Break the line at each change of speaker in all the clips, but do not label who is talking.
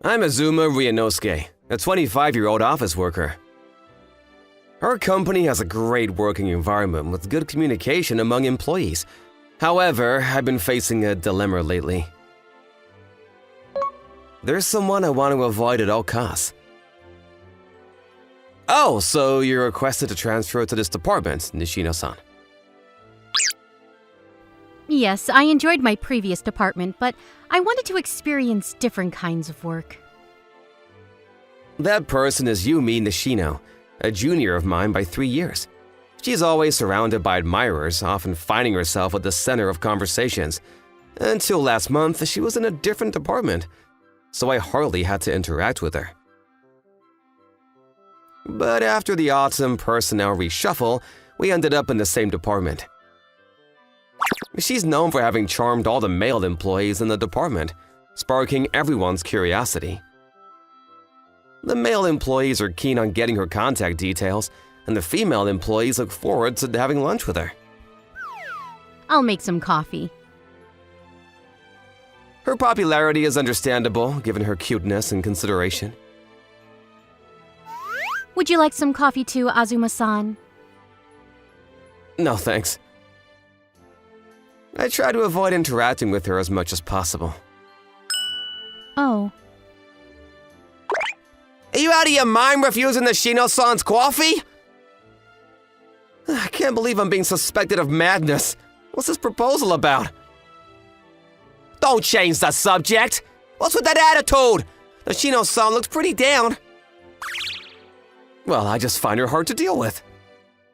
I'm Azuma Ryanosuke, a 25-year-old office worker. Our company has a great working environment with good communication among employees. However, I've been facing a dilemma lately. There's someone I want to avoid at all costs. Oh, so you're requested to transfer to this department, Nishino-san.
Yes, I enjoyed my previous department, but I wanted to experience different kinds of work.
That person is Yumi Nishino, a junior of mine by 3 years. She's always surrounded by admirers, often finding herself at the center of conversations. Until last month, she was in a different department, so I hardly had to interact with her. But after the autumn personnel reshuffle, we ended up in the same department. She's known for having charmed all the male employees in the department, sparking everyone's curiosity. The male employees are keen on getting her contact details, and the female employees look forward to having lunch with her.
I'll make some coffee.
Her popularity is understandable, given her cuteness and consideration.
Would you like some coffee too, Azuma-san?
No, thanks. I try to avoid interacting with her as much as possible.
Oh.
Are you out of your mind refusing the Shino-san's coffee? I can't believe I'm being suspected of madness. What's this proposal about? Don't change the subject! What's with that attitude? The Shino-san looks pretty down. Well, I just find her hard to deal with.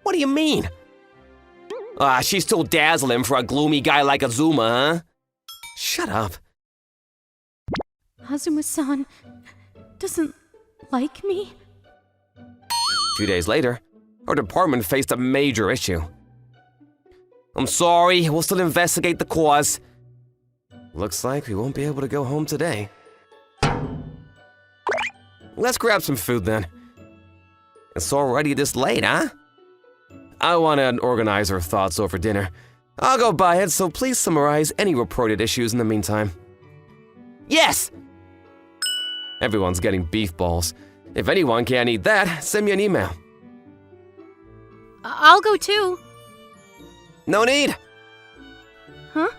What do you mean? She's too dazzling for a gloomy guy like Azuma, huh? Shut up.
Azuma-san doesn't like me?
A few days later, our department faced a major issue. I'm sorry, we'll still investigate the cause. Looks like we won't be able to go home today. Let's grab some food then. It's already this late, huh? I want to organize our thoughts over dinner. I'll go buy it, so please summarize any reported issues in the meantime. Yes! Everyone's getting beef balls. If anyone can't eat that, send me an email.
I'll go too.
No need!
Huh?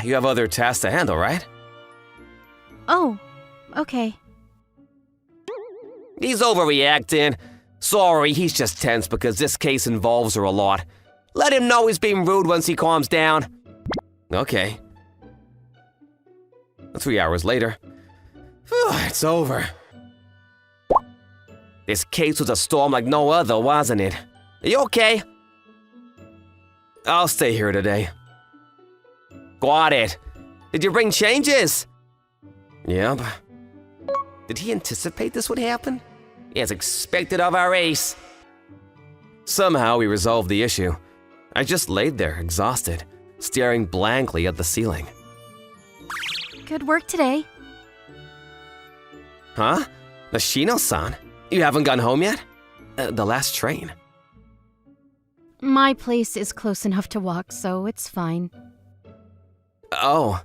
You have other tasks to handle, right?
Oh, okay.
He's overreacting. Sorry, he's just tense because this case involves her a lot. Let him know he's being rude once he calms down. Okay. 3 hours later. It's over. This case was a storm like no other, wasn't it? Are you okay? I'll stay here today. Got it. Did you bring changes? Yep. Did he anticipate this would happen? As expected of our ace. Somehow we resolved the issue. I just laid there, exhausted, staring blankly at the ceiling.
Good work today.
Huh? Nishino-san? You haven't gone home yet? The last train.
My place is close enough to walk, so it's fine.
Oh.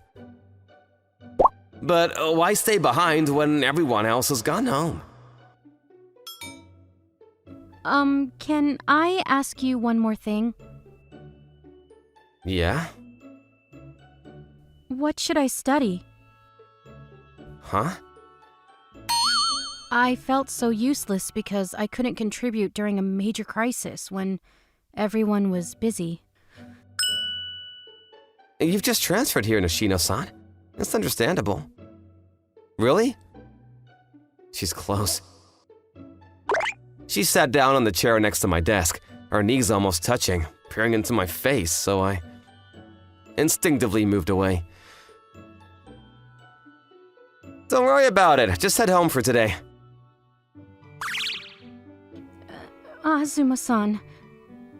But why stay behind when everyone else has gone home?
Can I ask you one more thing?
Yeah?
What should I study?
Huh?
I felt so useless because I couldn't contribute during a major crisis when everyone was busy.
You've just transferred here, Nishino-san. It's understandable. Really? She's close. She sat down on the chair next to my desk, our knees almost touching, peering into my face, so I instinctively moved away. Don't worry about it, just head home for today.
Azuma-san,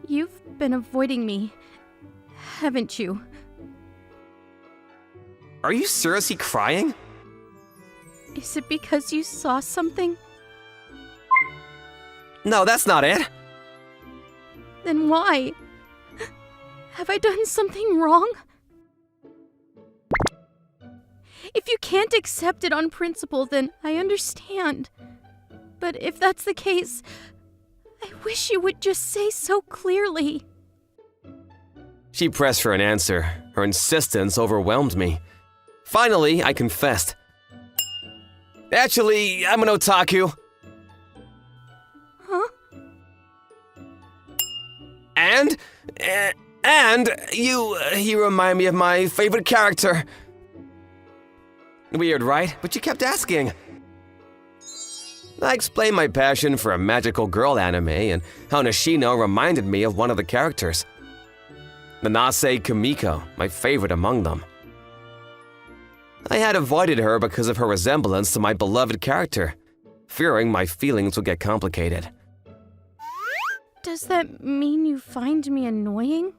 you've been avoiding me, haven't you?
Are you seriously crying?
Is it because you saw something?
No, that's not it.
Then why? Have I done something wrong? If you can't accept it on principle, then I understand. But if that's the case, I wish you would just say so clearly.
She pressed for an answer. Her insistence overwhelmed me. Finally, I confessed. Actually, I'm an otaku.
Huh?
And you remind me of my favorite character. Weird, right? But you kept asking. I explained my passion for a magical girl anime and how Nishino reminded me of one of the characters. Nanase Kumiko, my favorite among them. I had avoided her because of her resemblance to my beloved character, fearing my feelings would get complicated.
Does that mean you find me annoying?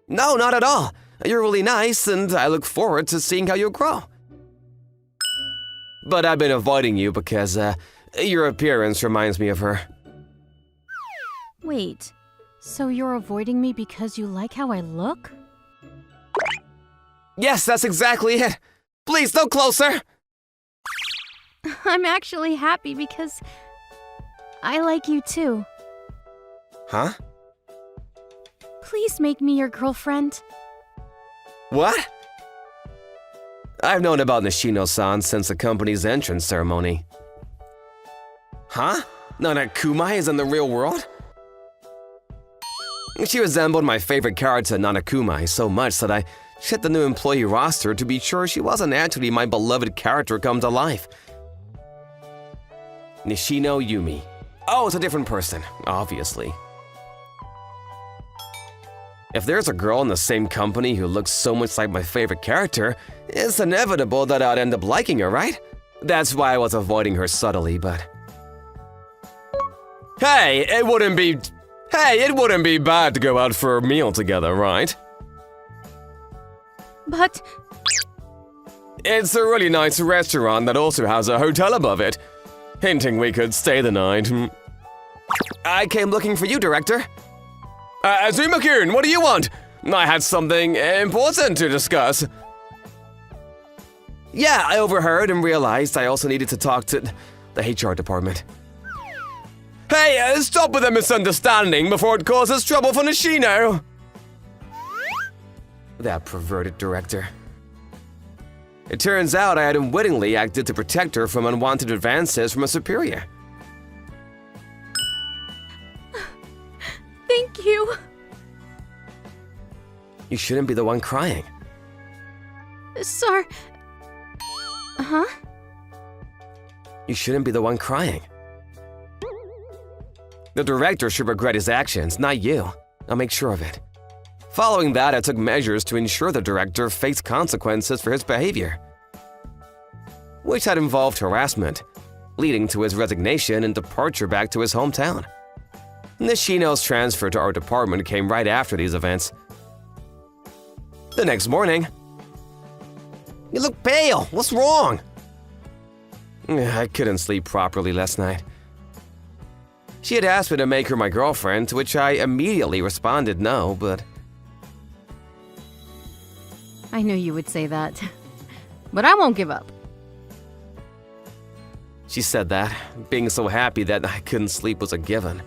No, not at all. You're really nice, and I look forward to seeing how you grow. But I've been avoiding you because your appearance reminds me of her.
Wait, so you're avoiding me because you like how I look?
Yes, that's exactly it. Please, no closer.
I'm actually happy because I like you too.
Huh?
Please make me your girlfriend.
What? I've known about Nishino-san since the company's entrance ceremony. Huh? NanaKuma is in the real world? She resembled my favorite character, Nanakuma, so much that I checked the new employee roster to be sure she wasn't actually my beloved character come to life. Nishino Yumi. Oh, it's a different person, obviously. If there's a girl in the same company who looks so much like my favorite character, it's inevitable that I'd end up liking her, right? That's why I was avoiding her subtly, but… Hey, it wouldn't be bad to go out for a meal together, right?
But…
It's a really nice restaurant that also has a hotel above it, hinting we could stay the night. I came looking for you, Director. Azuma-kun, what do you want? I had something important to discuss. Yeah, I overheard and realized I also needed to talk to the HR department. Hey, stop with the misunderstanding before it causes trouble for Nishino! That perverted director. It turns out I had unwittingly acted to protect her from unwanted advances from a superior.
Thank you.
You shouldn't be the one crying.
Sir… Huh?
You shouldn't be the one crying. The director should regret his actions, not you. I'll make sure of it. Following that, I took measures to ensure the director faced consequences for his behavior, which had involved harassment, leading to his resignation and departure back to his hometown. Nishino's transfer to our department came right after these events. The next morning… You look pale! What's wrong? I couldn't sleep properly last night. She had asked me to make her my girlfriend, to which I immediately responded no, but…
I knew you would say that. But I won't give up.
She said that, being so happy that I couldn't sleep was a given.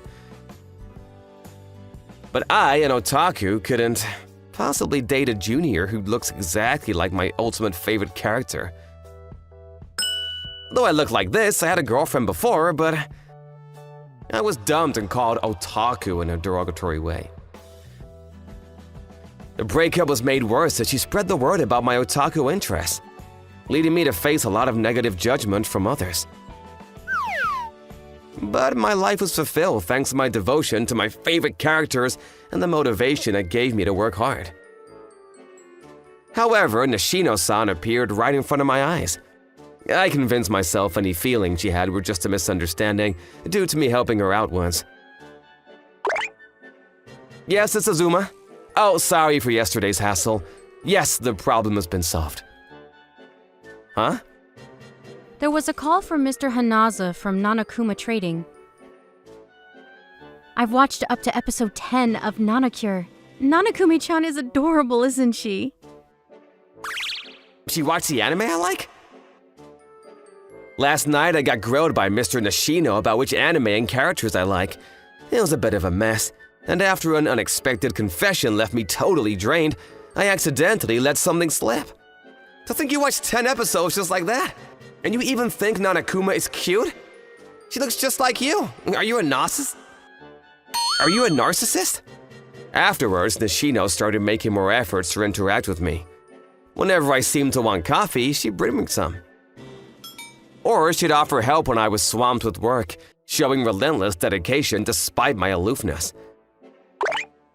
But I, an otaku, couldn't possibly date a junior who looks exactly like my ultimate favorite character. Though I look like this, I had a girlfriend before, but I was dumped and called otaku in a derogatory way. The breakup was made worse as she spread the word about my otaku interests, leading me to face a lot of negative judgment from others. But my life was fulfilled thanks to my devotion to my favorite characters and the motivation it gave me to work hard. However, Nishino-san appeared right in front of my eyes. I convinced myself any feelings she had were just a misunderstanding due to me helping her out once. Yes, it's Azuma. Oh, sorry for yesterday's hassle. Yes, the problem has been solved. Huh?
There was a call from Mr. Hanaza from NanaKuma Trading. I've watched up to episode 10 of Nanacure. Nana Kuma Chan is adorable, isn't she?
She watched the anime I like? Last night I got grilled by Mr. Nishino about which anime and characters I like. It was a bit of a mess, and after an unexpected confession left me totally drained, I accidentally let something slip. To think you watched 10 episodes just like that? And you even think NanaKuma is cute? She looks just like you. Are you a narcissist? Are you a narcissist? Afterwards, Nishino started making more efforts to interact with me. Whenever I seemed to want coffee, she'd bring me some. Or she'd offer help when I was swamped with work, showing relentless dedication despite my aloofness.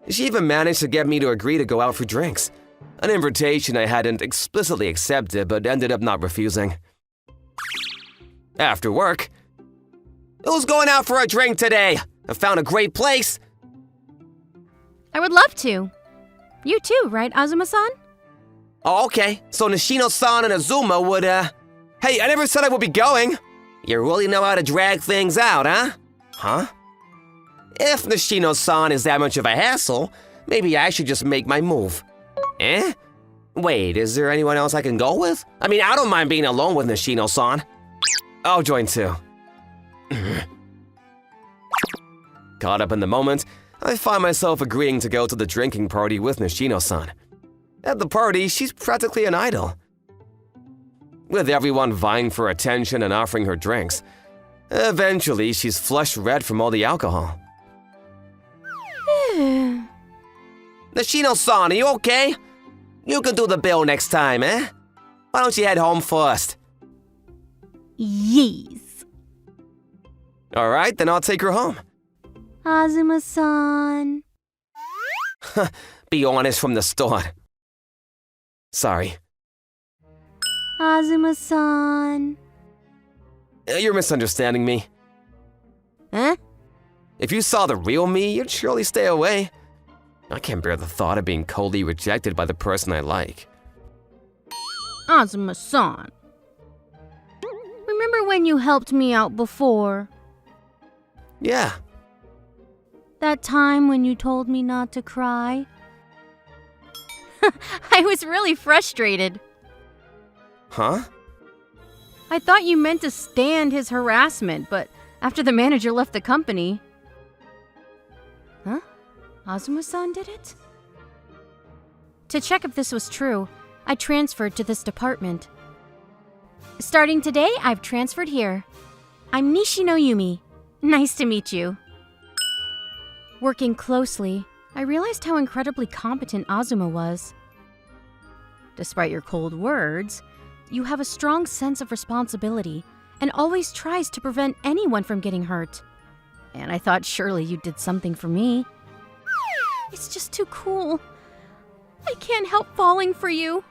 She even managed to get me to agree to go out for drinks, an invitation I hadn't explicitly accepted but ended up not refusing. After work, "Who's going out for a drink today? I found a great place."
I would love to. You too, right, Azuma-san?
Oh, okay. So Nishino-san and Azuma would, Hey, I never said I would be going. You really know how to drag things out, huh? Huh? If Nishino-san is that much of a hassle, maybe I should just make my move. Eh? Wait, is there anyone else I can go with? I mean, I don't mind being alone with Nishino-san. I'll join too. Caught up in the moment, I find myself agreeing to go to the drinking party with Nishino-san. At the party, she's practically an idol. With everyone vying for attention and offering her drinks, eventually she's flushed red from all the alcohol. Nishino-san, are you okay? You can do the bill next time, eh? Why don't you head home first?
Yes.
Alright, then I'll take her home.
Azuma-san.
Be honest from the start. Sorry.
Azuma-san.
You're misunderstanding me.
Huh?
If you saw the real me, you'd surely stay away. I can't bear the thought of being coldly rejected by the person I like.
Azuma-san. Remember when you helped me out before?
Yeah.
That time when you told me not to cry? I was really frustrated.
Huh?
I thought you meant to stand his harassment, but after the manager left the company... Huh? Azuma-san did it? To check if this was true, I transferred to this department. Starting today, I've transferred here. I'm Nishino Yumi. Nice to meet you. Working closely, I realized how incredibly competent Azuma was. Despite your cold words, you have a strong sense of responsibility and always tries to prevent anyone from getting hurt. And I thought surely you did something for me. It's just too cool. I can't help falling for you.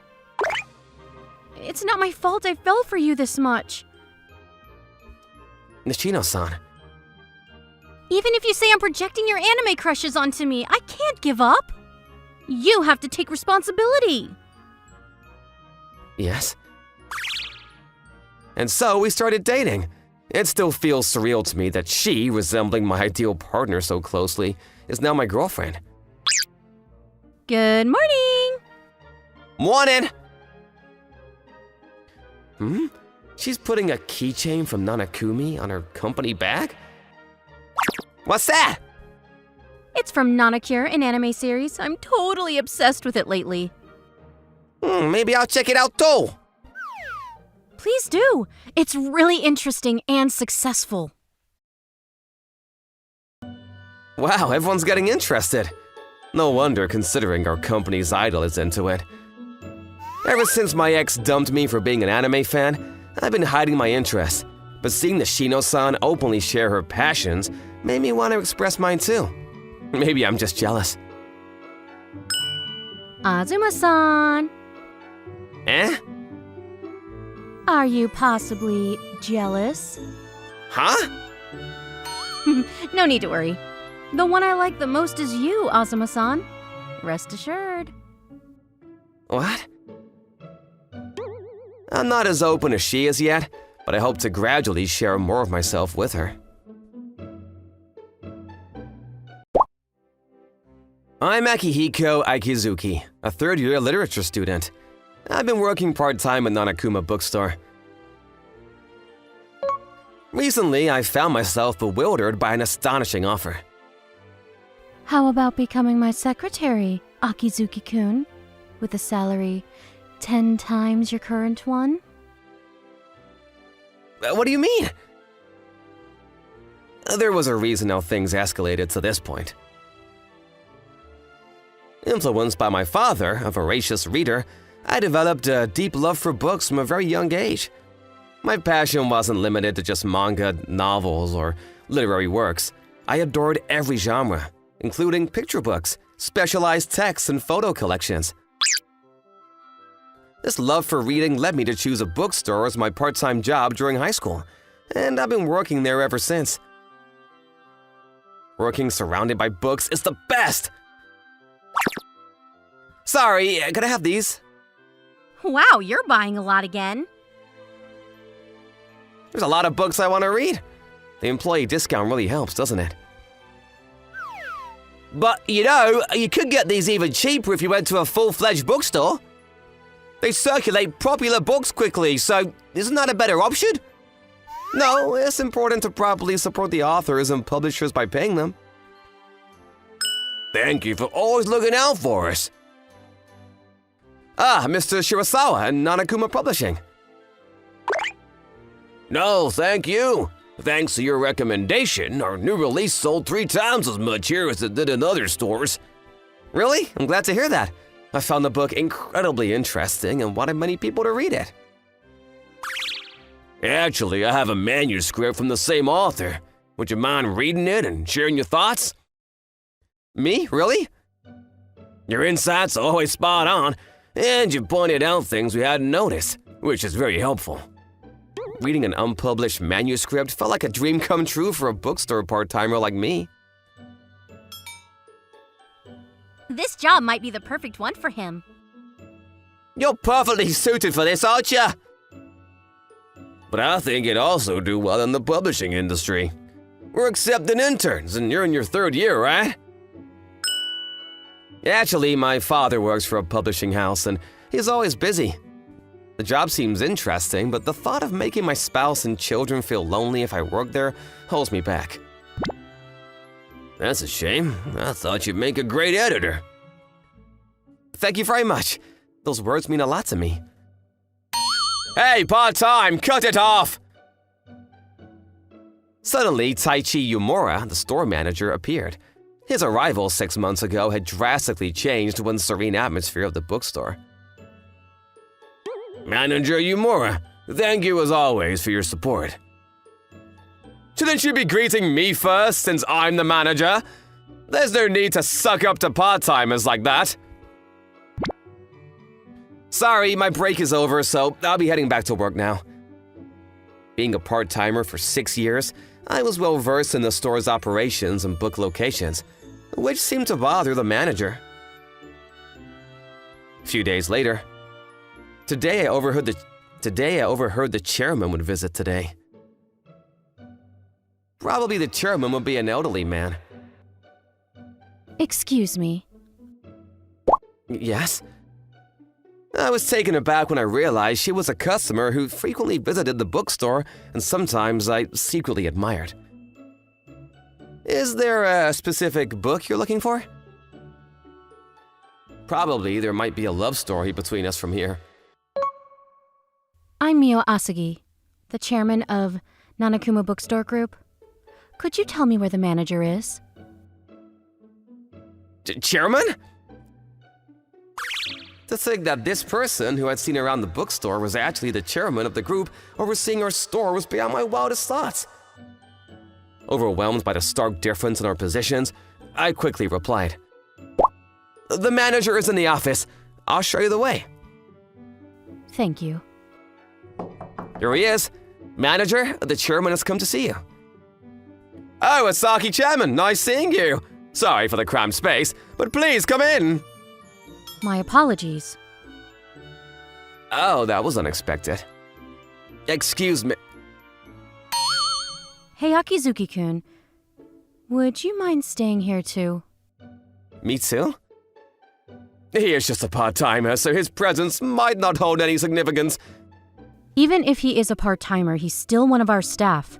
It's not my fault I fell for you this much.
Nishino-san.
Even if you say I'm projecting your anime crushes onto me, I can't give up. You have to take responsibility.
Yes? And so we started dating. It still feels surreal to me that she, resembling my ideal partner so closely, is now my girlfriend.
Good morning!
Morning! She's putting a keychain from NanaKuma on her company bag? What's that?
It's from NanaKuma, an anime series. I'm totally obsessed with it lately.
Maybe I'll check it out too.
Please do. It's really interesting and successful.
Wow, everyone's getting interested. No wonder, considering our company's idol is into it. Ever since my ex dumped me for being an anime fan, I've been hiding my interest. But seeing Nishino-san openly share her passions made me want to express mine too. Maybe I'm just jealous.
Azuma-san.
Eh?
Are you possibly jealous?
Huh?
No need to worry. The one I like the most is you, Azuma-san. Rest assured.
What? I'm not as open as she is yet, but I hope to gradually share more of myself with her. I'm Akihiko Aikizuki, a third-year literature student. I've been working part-time at NanaKuma bookstore. Recently, I found myself bewildered by an astonishing offer.
How about becoming my secretary, Akizuki-kun, with a salary 10 times your current one?
What do you mean? There was a reason how things escalated to this point. Influenced by my father, a voracious reader, I developed a deep love for books from a very young age. My passion wasn't limited to just manga, novels, or literary works. I adored every genre, including picture books, specialized texts, and photo collections. This love for reading led me to choose a bookstore as my part-time job during high school, and I've been working there ever since. Working surrounded by books is the best! Sorry, could I have these?
Wow, you're buying a lot again.
There's a lot of books I want to read. The employee discount really helps, doesn't it? But, you know, you could get these even cheaper if you went to a full-fledged bookstore. They circulate popular books quickly, so isn't that a better option? No, it's important to properly support the authors and publishers by paying them. Thank you for always looking out for us. Ah, Mr. Shirasawa and NanaKuma Publishing. No, thank you. Thanks to your recommendation, our new release sold 3 times as much here as it did in other stores. Really? I'm glad to hear that. I found the book incredibly interesting and wanted many people to read it. Actually, I have a manuscript from the same author. Would you mind reading it and sharing your thoughts? Me? Really? Your insights are always spot on, and you pointed out things we hadn't noticed, which is very helpful. Reading an unpublished manuscript felt like a dream come true for a bookstore part-timer like me.
This job might be the perfect one for him.
You're perfectly suited for this, aren't you? But I think you'd also do well in the publishing industry. We're accepting interns, and you're in your 3rd year, right? Actually, my father works for a publishing house, and he's always busy. The job seems interesting, but the thought of making my spouse and children feel lonely if I work there holds me back. That's a shame. I thought you'd make a great editor. Thank you very much. Those words mean a lot to me. Hey, part-time, cut it off! Suddenly, Taichi Yumura, the store manager, appeared. His arrival 6 months ago had drastically changed one serene atmosphere of the bookstore. Manager Yumura, thank you as always for your support. Shouldn't you be greeting me first, since I'm the manager? There's no need to suck up to part-timers like that. Sorry, my break is over, so I'll be heading back to work now. Being a part-timer for 6 years, I was well versed in the store's operations and book locations, which seemed to bother the manager. A few days later, Today I overheard the chairman would visit today. Probably the chairman would be an elderly man.
Excuse me.
Yes? I was taken aback when I realized she was a customer who frequently visited the bookstore and sometimes I secretly admired. Is there a specific book you're looking for? Probably there might be a love story between us from here.
I'm Mio Asagi, the chairman of NanaKuma Bookstore Group. Could you tell me where the manager is?
Chairman? To think that this person who I'd seen around the bookstore was actually the chairman of the group overseeing our store was beyond my wildest thoughts. Overwhelmed by the stark difference in our positions, I quickly replied, "The manager is in the office. I'll show you the way."
Thank you.
Here he is. Manager, the chairman has come to see you. Oh, Asaki Chairman, nice seeing you. Sorry for the cramped space, but please come in.
My apologies.
Oh, that was unexpected. Excuse me.
Hey, Akizuki-kun. Would you mind staying here too?
Me too? He is just a part-timer, so his presence might not hold any significance.
Even if he is a part-timer, he's still one of our staff.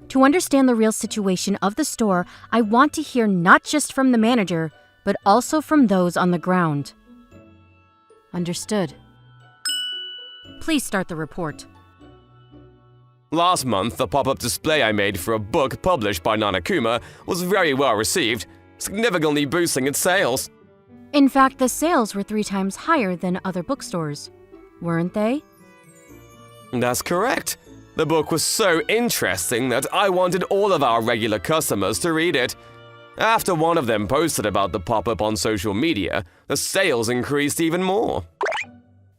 To understand the real situation of the store, I want to hear not just from the manager, but also from those on the ground. Understood. Please start the report.
Last month, the pop-up display I made for a book published by NanaKuma was very well received, significantly boosting its sales.
In fact, the sales were 3 times higher than other bookstores, weren't they?
That's correct. The book was so interesting that I wanted all of our regular customers to read it. After one of them posted about the pop-up on social media, the sales increased even more.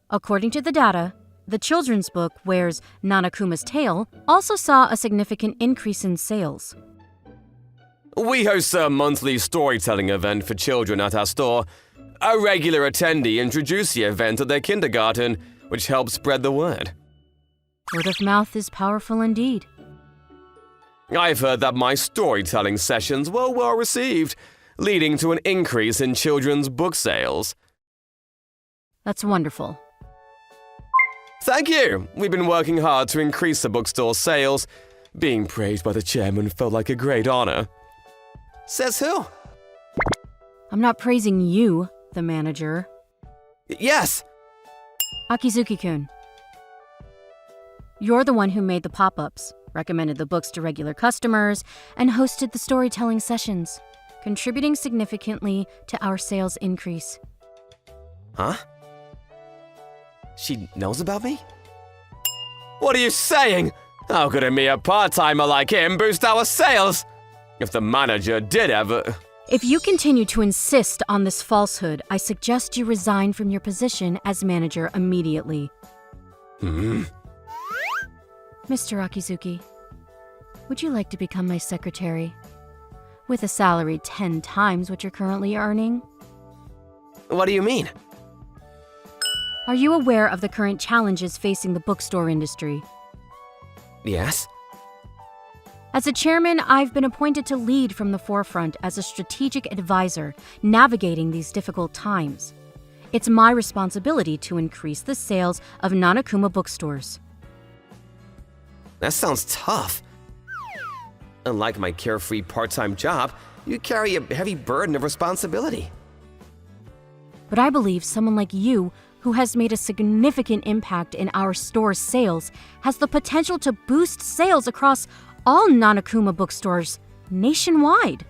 According to the data, the children's book, Where's Nanakuma's Tale, also saw a significant increase in sales.
We host a monthly storytelling event for children at our store. A regular attendee introduced the event at their kindergarten, which helped spread the word.
Word of mouth is powerful indeed.
I've heard that my storytelling sessions were well received, leading to an increase in children's book sales.
That's wonderful.
Thank you! We've been working hard to increase the bookstore's sales. Being praised by the chairman felt like a great honor. Says who?
I'm not praising you, the manager.
Yes!
Akizuki-kun. You're the one who made the pop-ups, recommended the books to regular customers, and hosted the storytelling sessions, contributing significantly to our sales increase.
Huh? She knows about me? What are you saying? How could a mere part-timer like him boost our sales? If the manager did ever…
If you continue to insist on this falsehood, I suggest you resign from your position as manager immediately. Mr. Akizuki, would you like to become my secretary? With a salary 10 times what you're currently earning?
What do you mean?
Are you aware of the current challenges facing the bookstore industry?
Yes?
As a chairman, I've been appointed to lead from the forefront as a strategic advisor, navigating these difficult times. It's my responsibility to increase the sales of NanaKuma bookstores.
That sounds tough. Unlike my carefree part-time job, you carry a heavy burden of responsibility.
But I believe someone like you, who has made a significant impact in our store's sales, has the potential to boost sales across all NanaKuma bookstores nationwide.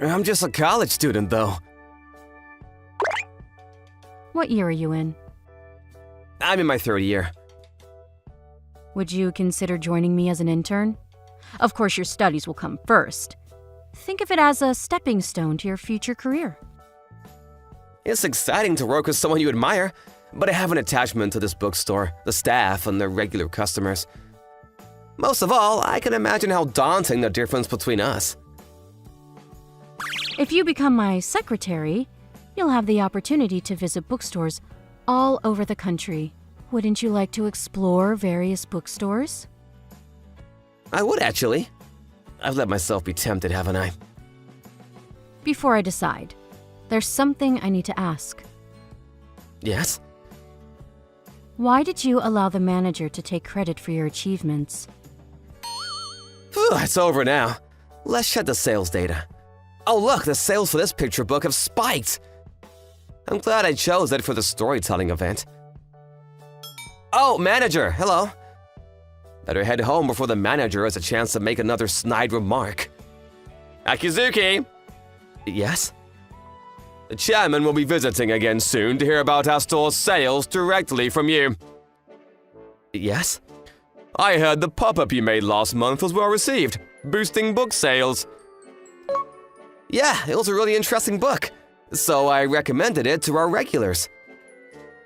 I'm just a college student, though.
What year are you in?
I'm in my 3rd year.
Would you consider joining me as an intern? Of course, your studies will come first. Think of it as a stepping stone to your future career.
It's exciting to work with someone you admire, but I have an attachment to this bookstore, the staff, and the regular customers. Most of all, I can imagine how daunting the difference between us.
If you become my secretary, you'll have the opportunity to visit bookstores all over the country. Wouldn't you like to explore various bookstores?
I would, actually. I've let myself be tempted, haven't I?
Before I decide, there's something I need to ask.
Yes?
Why did you allow the manager to take credit for your achievements?
Phew, it's over now. Let's check the sales data. Oh look, the sales for this picture book have spiked! I'm glad I chose it for the storytelling event. Oh, manager, hello. Better head home before the manager has a chance to make another snide remark. Akizuki! Yes? The chairman will be visiting again soon to hear about our store's sales directly from you. Yes? I heard the pop-up you made last month was well received, boosting book sales. Yeah, it was a really interesting book, so I recommended it to our regulars.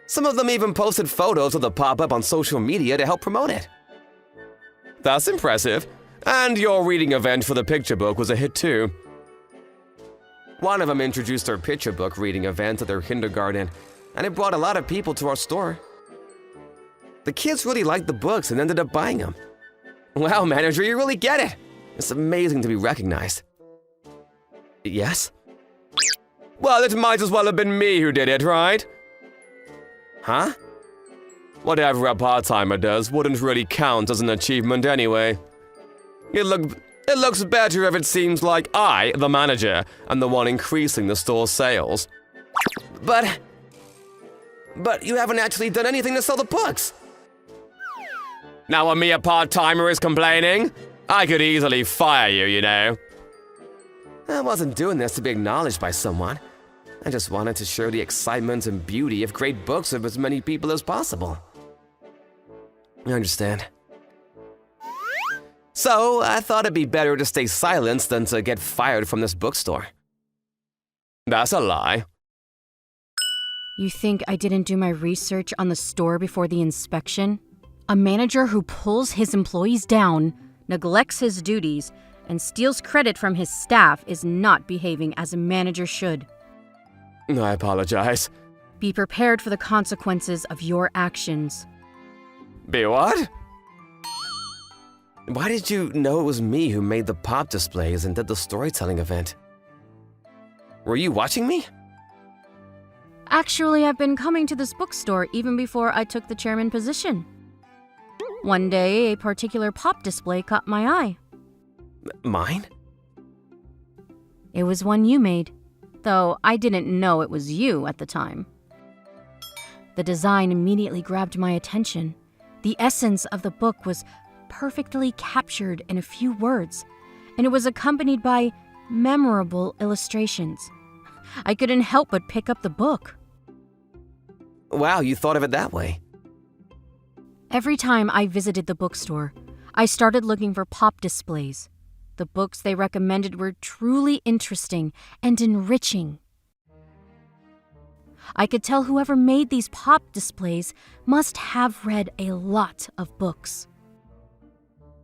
Some of them even posted photos of the pop-up on social media to help promote it. That's impressive. And your reading event for the picture book was a hit too. One of them introduced their picture book reading event at their kindergarten, and it brought a lot of people to our store. The kids really liked the books and ended up buying them. Wow, manager, you really get it! It's amazing to be recognized. Yes? Well, it might as well have been me who did it, right? Huh? Whatever a part-timer does wouldn't really count as an achievement anyway. It looks better if it seems like I, the manager, am the one increasing the store's sales. But you haven't actually done anything to sell the books. Now a mere part-timer is complaining? I could easily fire you, you know. I wasn't doing this to be acknowledged by someone. I just wanted to share the excitement and beauty of great books with as many people as possible. I understand. So, I thought it'd be better to stay silent than to get fired from this bookstore. That's a lie.
You think I didn't do my research on the store before the inspection? A manager who pulls his employees down, neglects his duties, and steals credit from his staff is not behaving as a manager should.
I apologize.
Be prepared for the consequences of your actions.
Be what? Why did you know it was me who made the pop displays and did the storytelling event? Were you watching me?
Actually, I've been coming to this bookstore even before I took the chairman position. One day, a particular pop display caught my eye.
Mine?
It was one you made, though I didn't know it was you at the time. The design immediately grabbed my attention. The essence of the book was perfectly captured in a few words, and it was accompanied by memorable illustrations. I couldn't help but pick up the book.
Wow, you thought of it that way.
Every time I visited the bookstore, I started looking for pop displays. The books they recommended were truly interesting and enriching. I could tell whoever made these pop displays must have read a lot of books.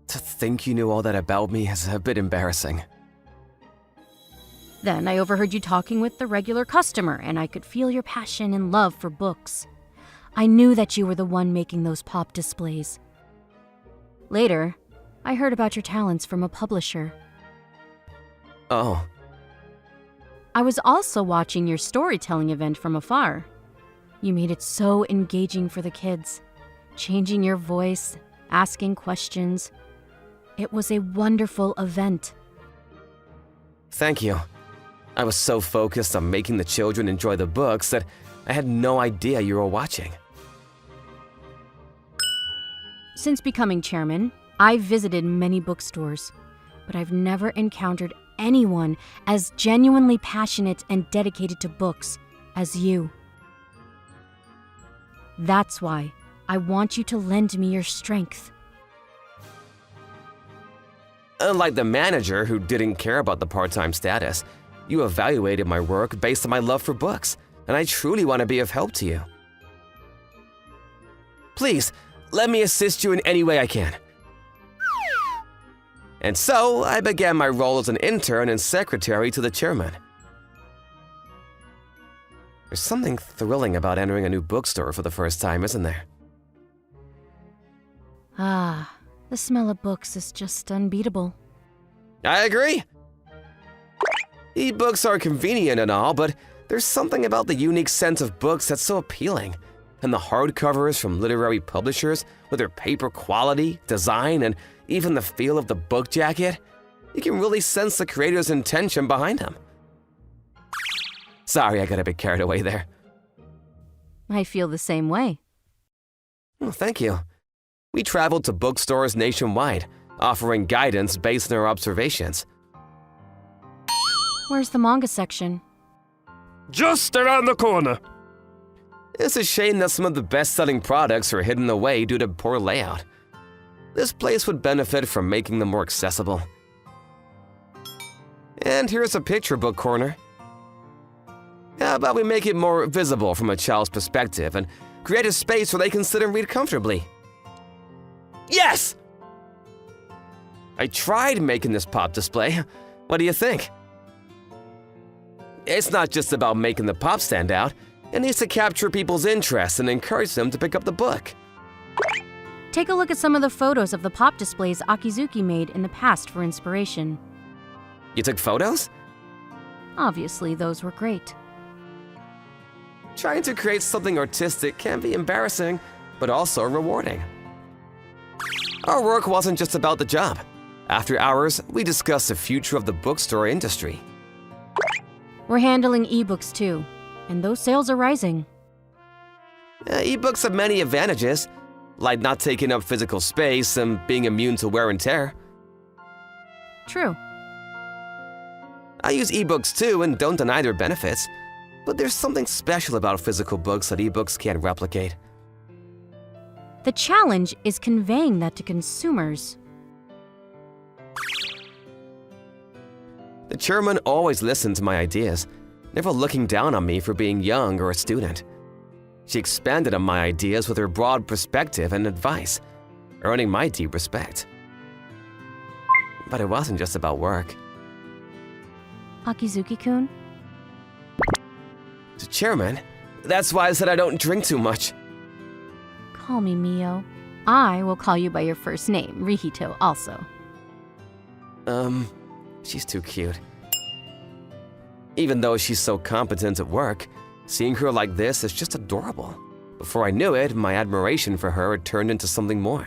To think you knew all that about me is a bit embarrassing.
Then I overheard you talking with the regular customer, and I could feel your passion and love for books. I knew that you were the one making those pop displays. Later, I heard about your talents from a publisher.
Oh.
I was also watching your storytelling event from afar. You made it so engaging for the kids, changing your voice, asking questions. It was a wonderful event.
Thank you. I was so focused on making the children enjoy the books that I had no idea you were watching.
Since becoming chairman, I've visited many bookstores, but I've never encountered anyone as genuinely passionate and dedicated to books as you. That's why I want you to lend me your strength.
Unlike the manager who didn't care about the part-time status, you evaluated my work based on my love for books, and I truly want to be of help to you. Please, let me assist you in any way I can. And so, I began my role as an intern and secretary to the chairman. There's something thrilling about entering a new bookstore for the first time, isn't there?
Ah, the smell of books is just unbeatable.
I agree. E-books are convenient and all, but there's something about the unique scent of books that's so appealing. And the hardcovers from literary publishers, with their paper quality, design, and even the feel of the book jacket, you can really sense the creator's intention behind them. Sorry, I got a bit carried away there.
I feel the same way.
Well, thank you. We traveled to bookstores nationwide, offering guidance based on our observations.
Where's the manga section?
Just around the corner.
It's a shame that some of the best-selling products are hidden away due to poor layout. This place would benefit from making them more accessible. And here's a picture book corner. How about we make it more visible from a child's perspective and create a space where they can sit and read comfortably? Yes! I tried making this pop display. What do you think? It's not just about making the pop stand out. It needs to capture people's interest and encourage them to pick up the book.
Take a look at some of the photos of the pop displays Akizuki made in the past for inspiration.
You took photos?
Obviously, those were great.
Trying to create something artistic can be embarrassing, but also rewarding. Our work wasn't just about the job. After hours, we discussed the future of the bookstore industry.
We're handling ebooks too, and those sales are rising.
Ebooks have many advantages, like not taking up physical space and being immune to wear and tear.
True.
I use ebooks too and don't deny their benefits, but there's something special about physical books that ebooks can't replicate.
The challenge is conveying that to consumers.
The chairman always listened to my ideas, never looking down on me for being young or a student. She expanded on my ideas with her broad perspective and advice, earning my deep respect. But it wasn't just about work.
Akizuki-kun?
The chairman? That's why I said I don't drink too much.
Call me Mio. I will call you by your first name, Rihito, also.
She's too cute. Even though she's so competent at work, seeing her like this is just adorable. Before I knew it, my admiration for her had turned into something more.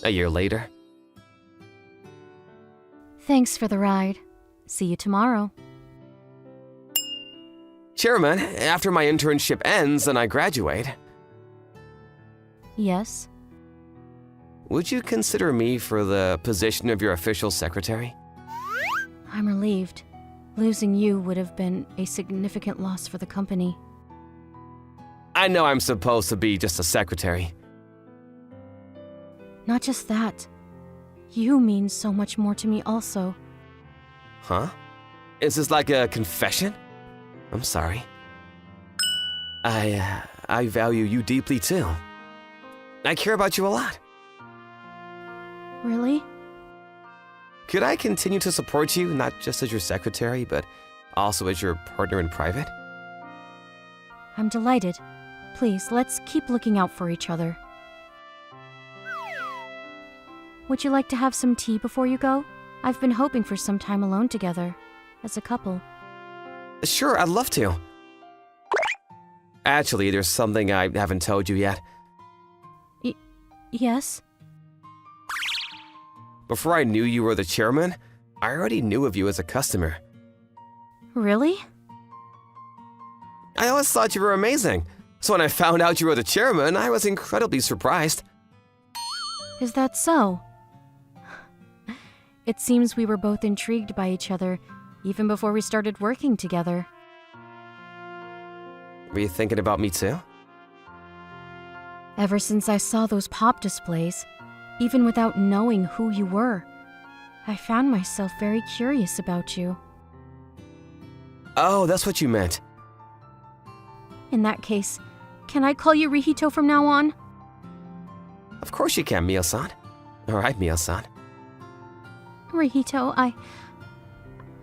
A year later.
Thanks for the ride. See you tomorrow.
Chairman, after my internship ends and I graduate,
Yes?
would you consider me for the position of your official secretary?
I'm relieved. Losing you would have been a significant loss for the company.
I know I'm supposed to be just a secretary.
Not just that. You mean so much more to me also.
Huh? Is this like a confession? I'm sorry. I value you deeply too. I care about you a lot.
Really?
Could I continue to support you, not just as your secretary, but also as your partner in private?
I'm delighted. Please, let's keep looking out for each other. Would you like to have some tea before you go? I've been hoping for some time alone together, as a couple.
Sure, I'd love to. Actually, there's something I haven't told you yet.
Yes?
Before I knew you were the chairman, I already knew of you as a customer.
Really?
I always thought you were amazing, so when I found out you were the chairman, I was incredibly surprised.
Is that so? It seems we were both intrigued by each other, even before we started working together.
Were you thinking about me too?
Ever since I saw those pop displays, even without knowing who you were, I found myself very curious about you.
Oh, that's what you meant.
In that case, can I call you Rihito from now on?
Of course you can, Mio-san. Alright, Mio-san.
Rihito,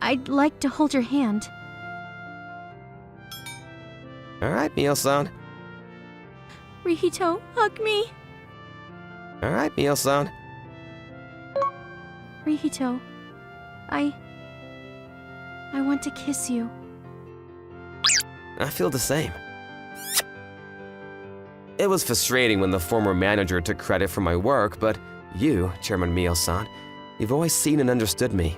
I'd like to hold your hand.
Alright, Mio-san.
Rihito, hug me.
Alright, Mio-san.
Rihito, I want to kiss you.
I feel the same. It was frustrating when the former manager took credit for my work, but you, Chairman Mio-san, you've always seen and understood me.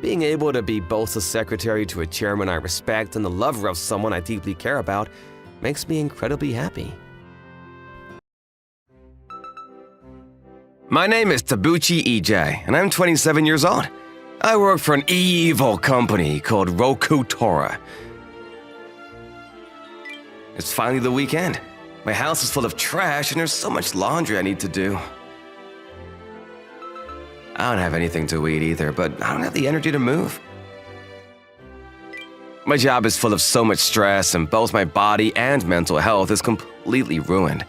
Being able to be both the secretary to a chairman I respect and the lover of someone I deeply care about makes me incredibly happy. My name is Tabuchi EJ, and I'm 27 years old. I work for an evil company called Rokutora. It's finally the weekend. My house is full of trash and there's so much laundry I need to do. I don't have anything to eat either, but I don't have the energy to move. My job is full of so much stress and both my body and mental health is completely ruined.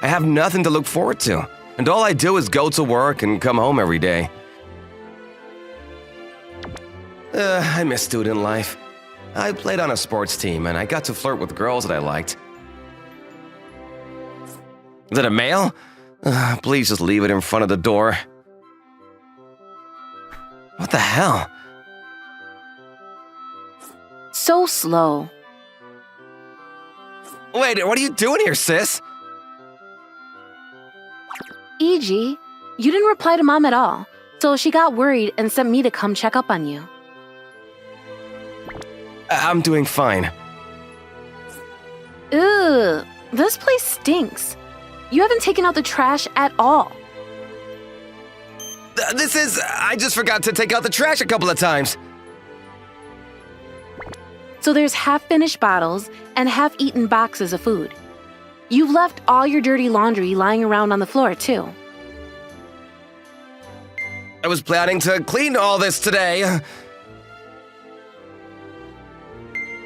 I have nothing to look forward to, and all I do is go to work and come home every day. I miss student life. I played on a sports team and I got to flirt with girls that I liked. Is it a male? Please just leave it in front of the door. What the hell?
So slow.
Wait, what are you doing here, sis?
E.g., you didn't reply to Mom at all, so she got worried and sent me to come check up on you.
I'm doing fine.
Ugh, this place stinks. You haven't taken out the trash at all.
I just forgot to take out the trash a couple of times.
So there's half-finished bottles and half-eaten boxes of food. You've left all your dirty laundry lying around on the floor, too.
I was planning to clean all this today.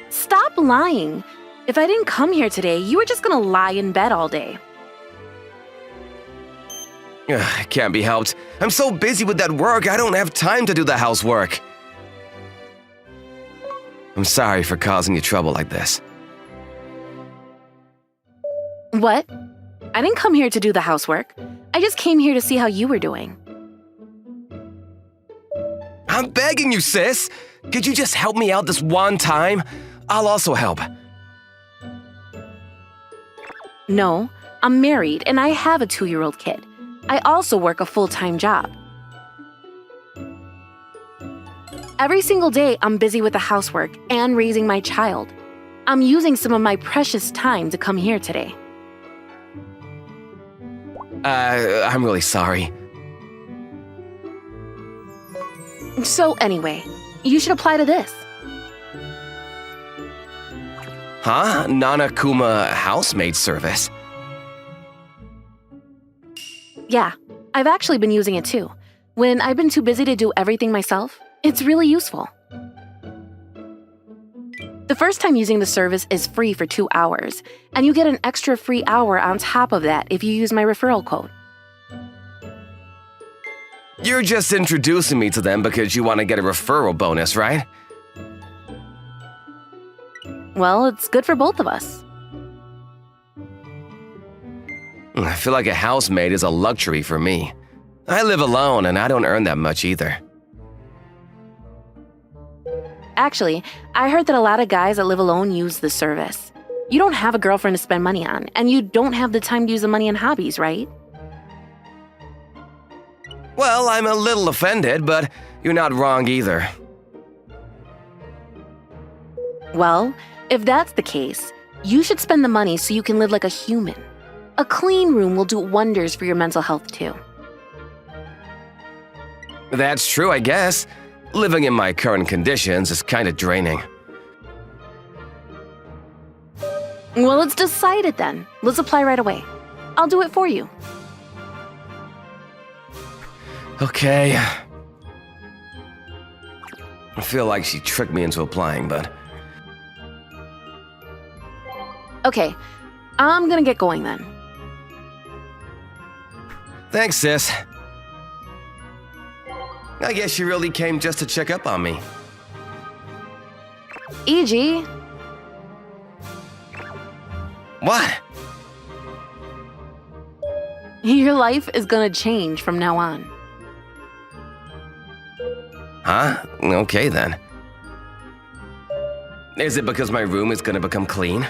Stop lying. If I didn't come here today, you were just gonna lie in bed all day.
It can't be helped. I'm so busy with that work, I don't have time to do the housework. I'm sorry for causing you trouble like this.
What? I didn't come here to do the housework. I just came here to see how you were doing.
I'm begging you, sis. Could you just help me out this one time? I'll also help.
No, I'm married and I have a 2-year-old kid. I also work a full-time job. Every single day, I'm busy with the housework and raising my child. I'm using some of my precious time to come here today.
I'm really sorry.
So anyway, you should apply to this.
Huh? NanaKuma housemaid service?
Yeah, I've actually been using it too. When I've been too busy to do everything myself, it's really useful. The first time using the service is free for 2 hours, and you get an extra free hour on top of that if you use my referral code.
You're just introducing me to them because you want to get a referral bonus, right?
Well, it's good for both of us.
I feel like a housemaid is a luxury for me. I live alone and I don't earn that much either.
Actually, I heard that a lot of guys that live alone use the service. You don't have a girlfriend to spend money on, and you don't have the time to use the money on hobbies, right?
Well, I'm a little offended, but you're not wrong either.
Well, if that's the case, you should spend the money so you can live like a human. A clean room will do wonders for your mental health, too.
That's true, I guess. Living in my current conditions is kind of draining.
Well, it's decided then. Let's apply right away. I'll do it for you.
Okay. I feel like she tricked me into applying, but...
Okay, I'm gonna get going then.
Thanks, sis. I guess you really came just to check up on me.
E.g.,
What?
your life is gonna change from now on.
Huh? Okay then. Is it because my room is gonna become clean?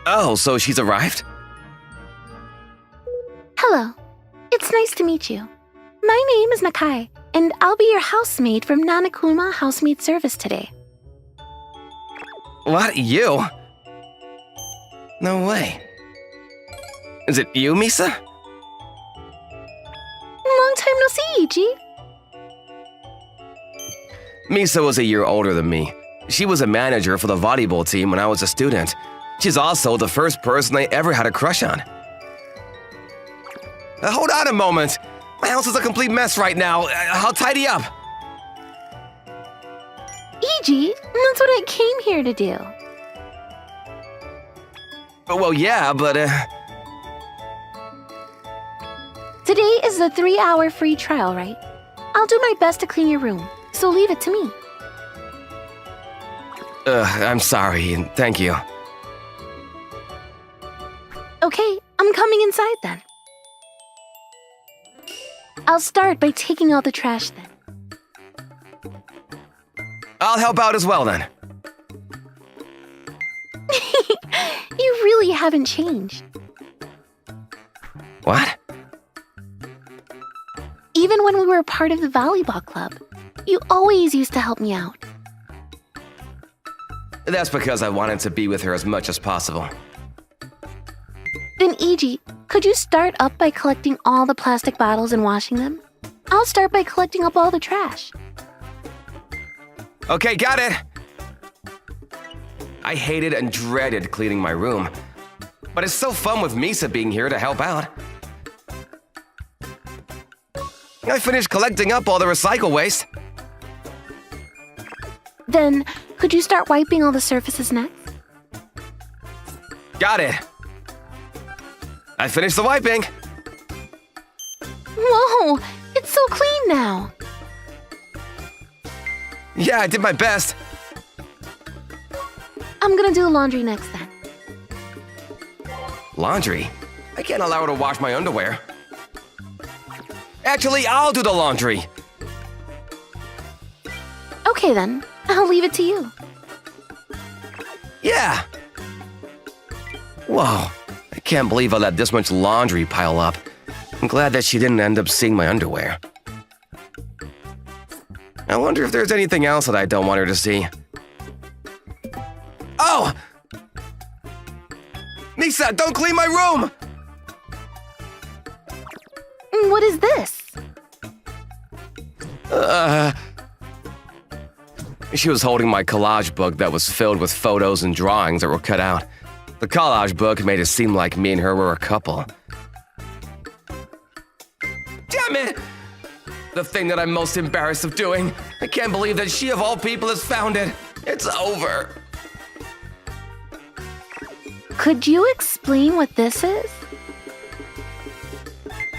Oh, so she's arrived?
Hello. It's nice to meet you. My name is Nakai, and I'll be your housemaid from NanaKuma Housemaid Service today.
What? You? No way. Is it you, Misa?
Long time no see, E.g.
Misa was a year older than me. She was a manager for the volleyball team when I was a student. She's also the first person I ever had a crush on. Hold on a moment. My house is a complete mess right now. I'll tidy up.
E.g., that's what I came here to do.
Well, yeah, but...
Today is the 3-hour free trial, right? I'll do my best to clean your room, so leave it to me.
I'm sorry, and thank you.
Okay, I'm coming inside then. I'll start by taking out the trash then.
I'll help out as well then.
You really haven't changed.
What?
Even when we were part of the volleyball club, you always used to help me out.
That's because I wanted to be with her as much as possible.
Then, Iji, could you start up by collecting all the plastic bottles and washing them? I'll start by collecting up all the trash.
Okay, got it. I hated and dreaded cleaning my room, but it's so fun with Misa being here to help out. I finished collecting up all the recycle waste.
Then, could you start wiping all the surfaces next?
Got it. I finished the wiping.
Whoa, it's so clean now.
Yeah, I did my best.
I'm gonna do laundry next then.
Laundry? I can't allow her to wash my underwear. Actually, I'll do the laundry.
Okay then, I'll leave it to you.
Yeah. Whoa, I can't believe I let this much laundry pile up. I'm glad that she didn't end up seeing my underwear. I wonder if there's anything else that I don't want her to see. Oh! Misa, don't clean my room!
What is this?
She was holding my collage book that was filled with photos and drawings that were cut out. The collage book made it seem like me and her were a couple. Damn it! The thing that I'm most embarrassed of doing. I can't believe that she of all people has found it. It's over.
Could you explain what this is?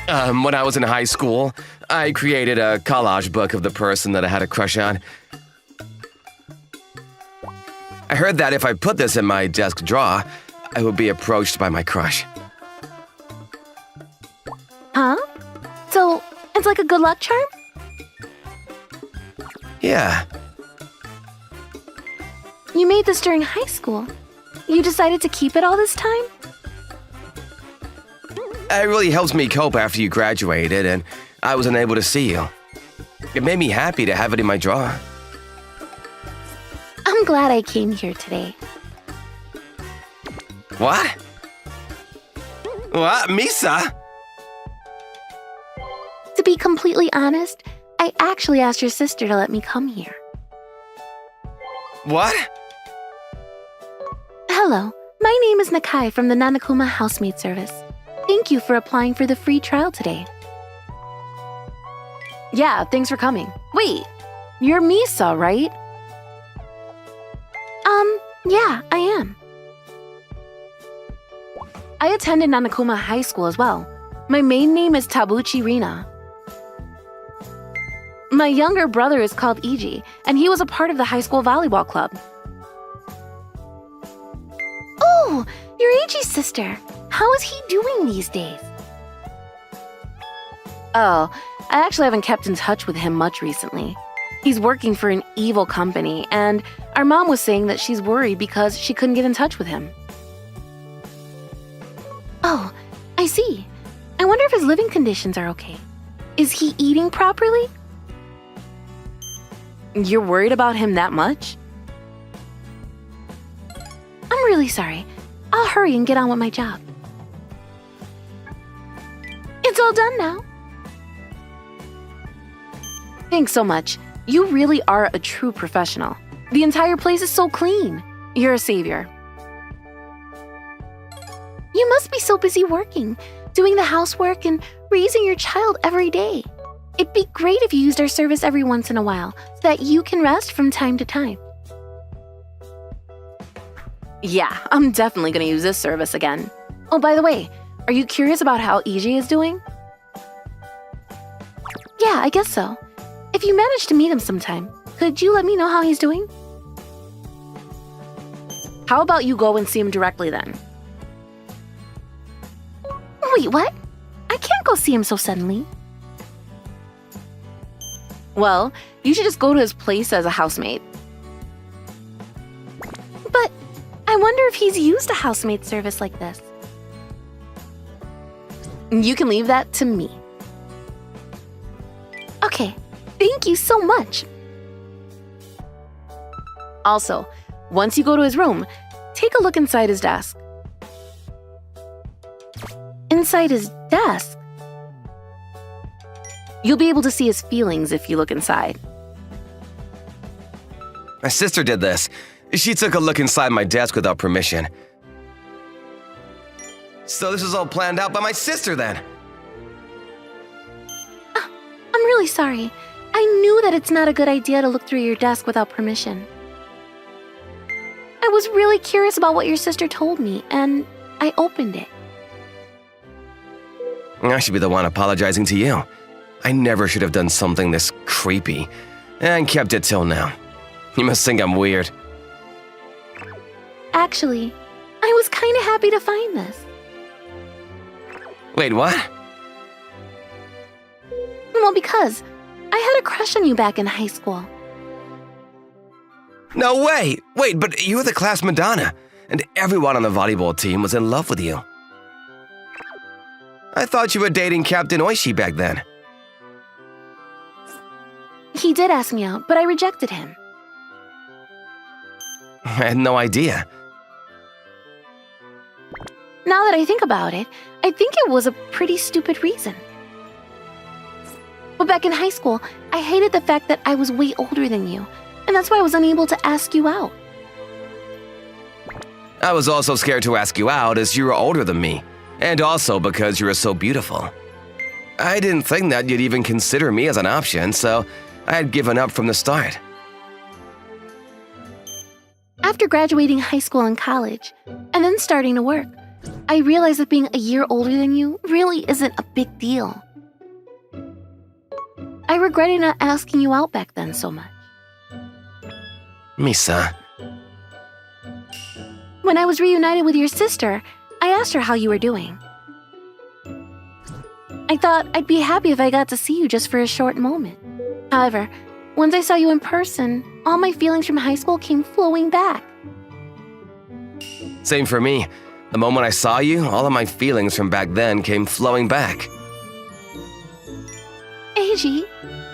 When I was in high school, I created a collage book of the person that I had a crush on. I heard that if I put this in my desk drawer, I would be approached by my crush.
Huh? So, it's like a good luck charm?
Yeah.
You made this during high school. You decided to keep it all this time?
It really helps me cope after you graduated and I wasn't able to see you. It made me happy to have it in my drawer.
I'm glad I came here today.
What? What? Misa?
To be completely honest, I actually asked your sister to let me come here.
What?
Hello, my name is Nakai from the NanaKuma housemaid service. Thank you for applying for the free trial today.
Yeah, thanks for coming. Wait, you're Misa, right?
Yeah, I am.
I attended NanaKuma High School as well. My main name is Tabuchi Rina. My younger brother is called Iji, and he was a part of the high school volleyball club.
Oh, you're Iji's sister. How is he doing these days?
Oh, I actually haven't kept in touch with him much recently. He's working for an evil company, and our mom was saying that she's worried because she couldn't get in touch with him.
Oh, I see. I wonder if his living conditions are okay. Is he eating properly?
You're worried about him that much?
I'm really sorry. I'll hurry and get on with my job. It's all done now.
Thanks so much. You really are a true professional. The entire place is so clean. You're a savior.
You must be so busy working, doing the housework and raising your child every day. It'd be great if you used our service every once in a while so that you can rest from time to time.
Yeah, I'm definitely going to use this service again. Oh, by the way, are you curious about how Iji is doing?
Yeah, I guess so. If you manage to meet him sometime, could you let me know how he's doing?
How about you go and see him directly then?
Wait, what? I can't go see him so suddenly.
Well, you should just go to his place as a housemaid.
wonder if he's used a housemaid service like this. You can leave that to me. Okay, thank you so much. Also, once you go to his room, take a look inside his desk. Inside his desk? You'll be able to see his feelings if you look inside.
My sister did this. She took a look inside my desk without permission. So this was all planned out by my sister then.
I'm really sorry. I knew that it's not a good idea to look through your desk without permission. I was really curious about what your sister told me, and I opened it.
I should be the one apologizing to you. I never should have done something this creepy and kept it till now. You must think I'm weird.
Actually, I was kind of happy to find this.
Wait, what?
Well, because I had a crush on you back in high school.
No way! Wait, but you were the class Madonna, and everyone on the volleyball team was in love with you. I thought you were dating Captain Oishi back then.
He did ask me out, but I rejected him.
I had no idea.
Now that I think about it, I think it was a pretty stupid reason. But back in high school, I hated the fact that I was way older than you, and that's why I was unable to ask you out.
I was also scared to ask you out as you were older than me, and also because you were so beautiful. I didn't think that you'd even consider me as an option, so I had given up from the start.
After graduating high school and college, and then starting to work, I realized that being a year older than you really isn't a big deal. I regretted not asking you out back then so much.
Misa,
When I was reunited with your sister, I asked her how you were doing. I thought I'd be happy if I got to see you just for a short moment. However, once I saw you in person, all my feelings from high school came flowing back.
same for me. The moment I saw you, all of my feelings from back then came flowing back.
Eiji,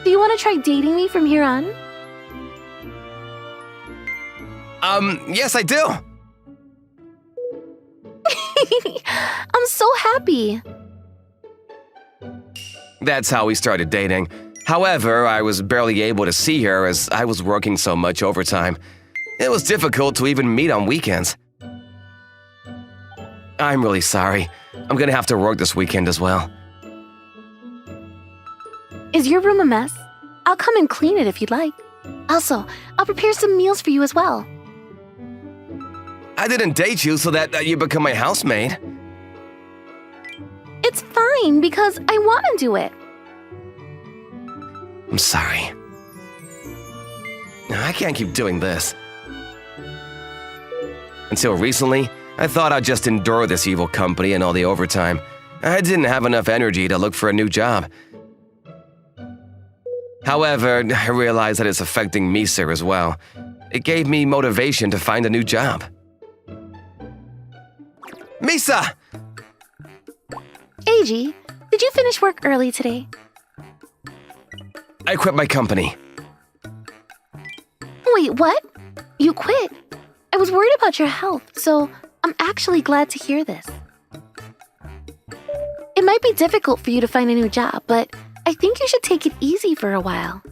do you want to try dating me from here on?
Yes, I do.
I'm so happy.
That's how we started dating. However, I was barely able to see her as I was working so much overtime. It was difficult to even meet on weekends. I'm really sorry. I'm gonna have to work this weekend as well.
Is your room a mess? I'll come and clean it if you'd like. Also, I'll prepare some meals for you as well.
I didn't date you so that you become my housemaid.
It's fine because I want to do it.
I'm sorry. I can't keep doing this. Until recently, I thought I'd just endure this evil company and all the overtime. I didn't have enough energy to look for a new job. However, I realized that it's affecting Misa as well. It gave me motivation to find a new job. Misa!
Eiji, did you finish work early today?
I quit my company.
Wait, what? You quit? I was worried about your health, so I'm actually glad to hear this. It might be difficult for you to find a new job, but I think you should take it easy for a while.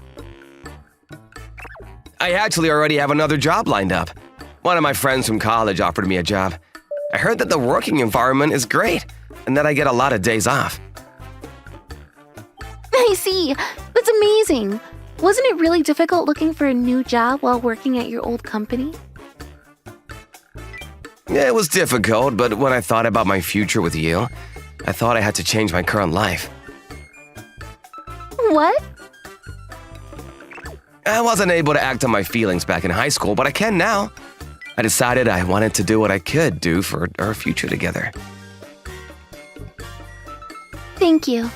I actually already have another job lined up. One of my friends from college offered me a job. I heard that the working environment is great and that I get a lot of days off.
I see. That's amazing. Wasn't it really difficult looking for a new job while working at your old company?
Yeah, it was difficult, but when I thought about my future with you, I thought I had to change my current life.
What?
I wasn't able to act on my feelings back in high school, but I can now. I decided I wanted to do what I could do for our future together.
Thank you.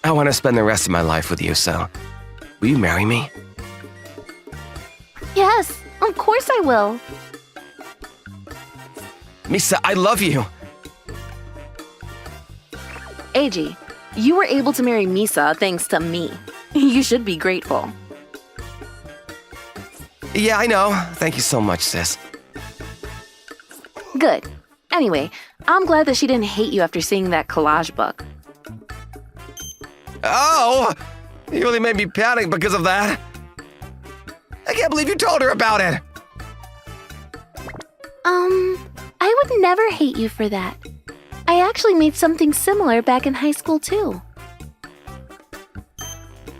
I want to spend the rest of my life with you, so will you marry me?
Yes, of course I will.
Misa, I love you.
Eiji, you were able to marry Misa thanks to me. You should be grateful.
Yeah, I know. Thank you so much, sis.
Good. Anyway, I'm glad that she didn't hate you after seeing that collage book.
Oh! You really made me panic because of that. I can't believe you told her about it.
I would never hate you for that. I actually made something similar back in high school, too.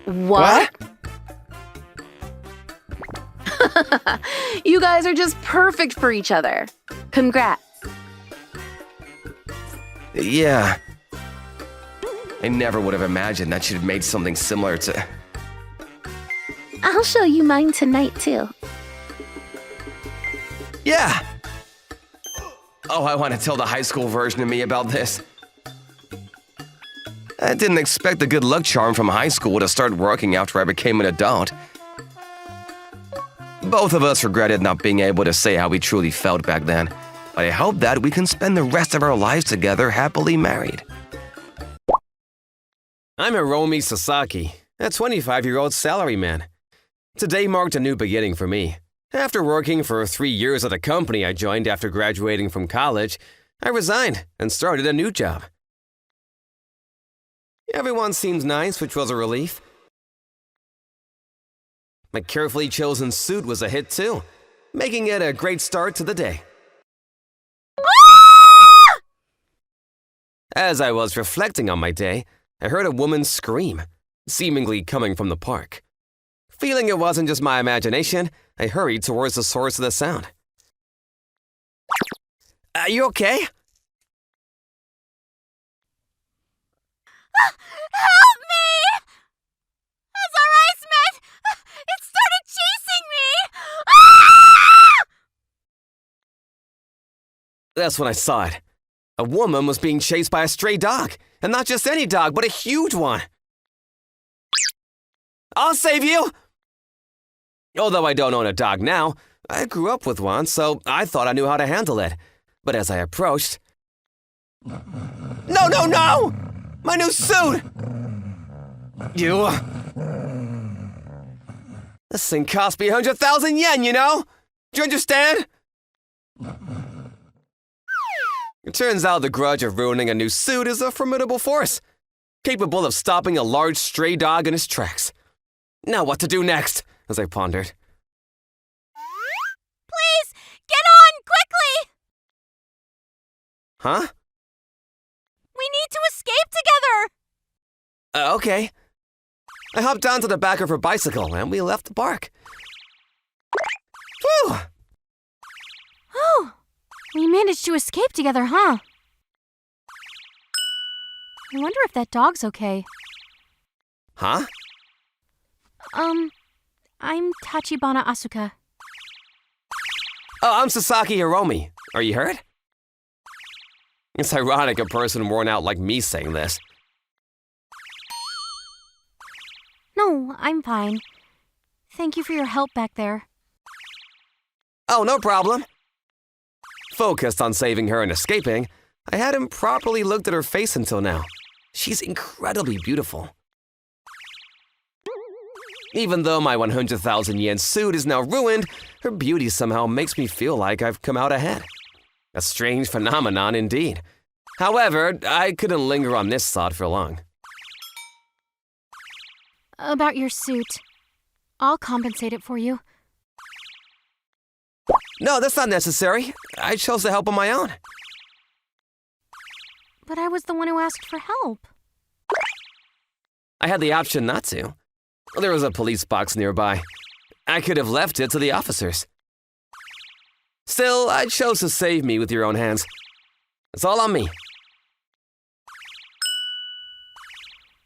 What? You guys are just perfect for each other. Congrats.
Yeah. I never would have imagined that she'd made something similar to...
I'll show you mine tonight, too.
Yeah! Oh, I want to tell the high school version of me about this. I didn't expect the good luck charm from high school to start working after I became an adult. Both of us regretted not being able to say how we truly felt back then, but I hope that we can spend the rest of our lives together happily married. I'm Hiromi Sasaki, a 25-year-old salaryman. Today marked a new beginning for me. After working for 3 years at the company I joined after graduating from college, I resigned and started a new job. Everyone seemed nice, which was a relief. My carefully chosen suit was a hit too, making it a great start to the day. As I was reflecting on my day, I heard a woman scream, seemingly coming from the park. Feeling it wasn't just my imagination, I hurried towards the source of the sound. Are you okay?
Help me! As harassment! It started chasing me!
That's when I saw it. A woman was being chased by a stray dog, and not just any dog, but a huge one. I'll save you! Although I don't own a dog now, I grew up with one, so I thought I knew how to handle it. But as I approached... No, no, no! My new suit! You... This thing cost me 100,000 yen, you know? Do you understand? It turns out the grudge of ruining a new suit is a formidable force, capable of stopping a large stray dog in his tracks. Now what to do next? As I pondered.
Please, get on, quickly!
Huh?
We need to escape together!
Okay. I hopped onto the back of her bicycle and we left the park. Phew!
Oh, we managed to escape together, huh? I wonder if that dog's okay.
Huh?
I'm Tachibana Asuka.
Oh, I'm Sasaki Hiromi. Are you hurt? It's ironic a person worn out like me saying this.
No, I'm fine. Thank you for your help back there.
Oh, no problem. Focused on saving her and escaping, I hadn't properly looked at her face until now. She's incredibly beautiful. Even though my 100,000 yen suit is now ruined, her beauty somehow makes me feel like I've come out ahead. A strange phenomenon indeed. However, I couldn't linger on this thought for long.
About your suit. I'll compensate it for you.
No, that's not necessary. I chose to help on my own.
But I was the one who asked for help.
I had the option not to. There was a police box nearby. I could have left it to the officers. Still, I chose to save me with your own hands. It's all on me.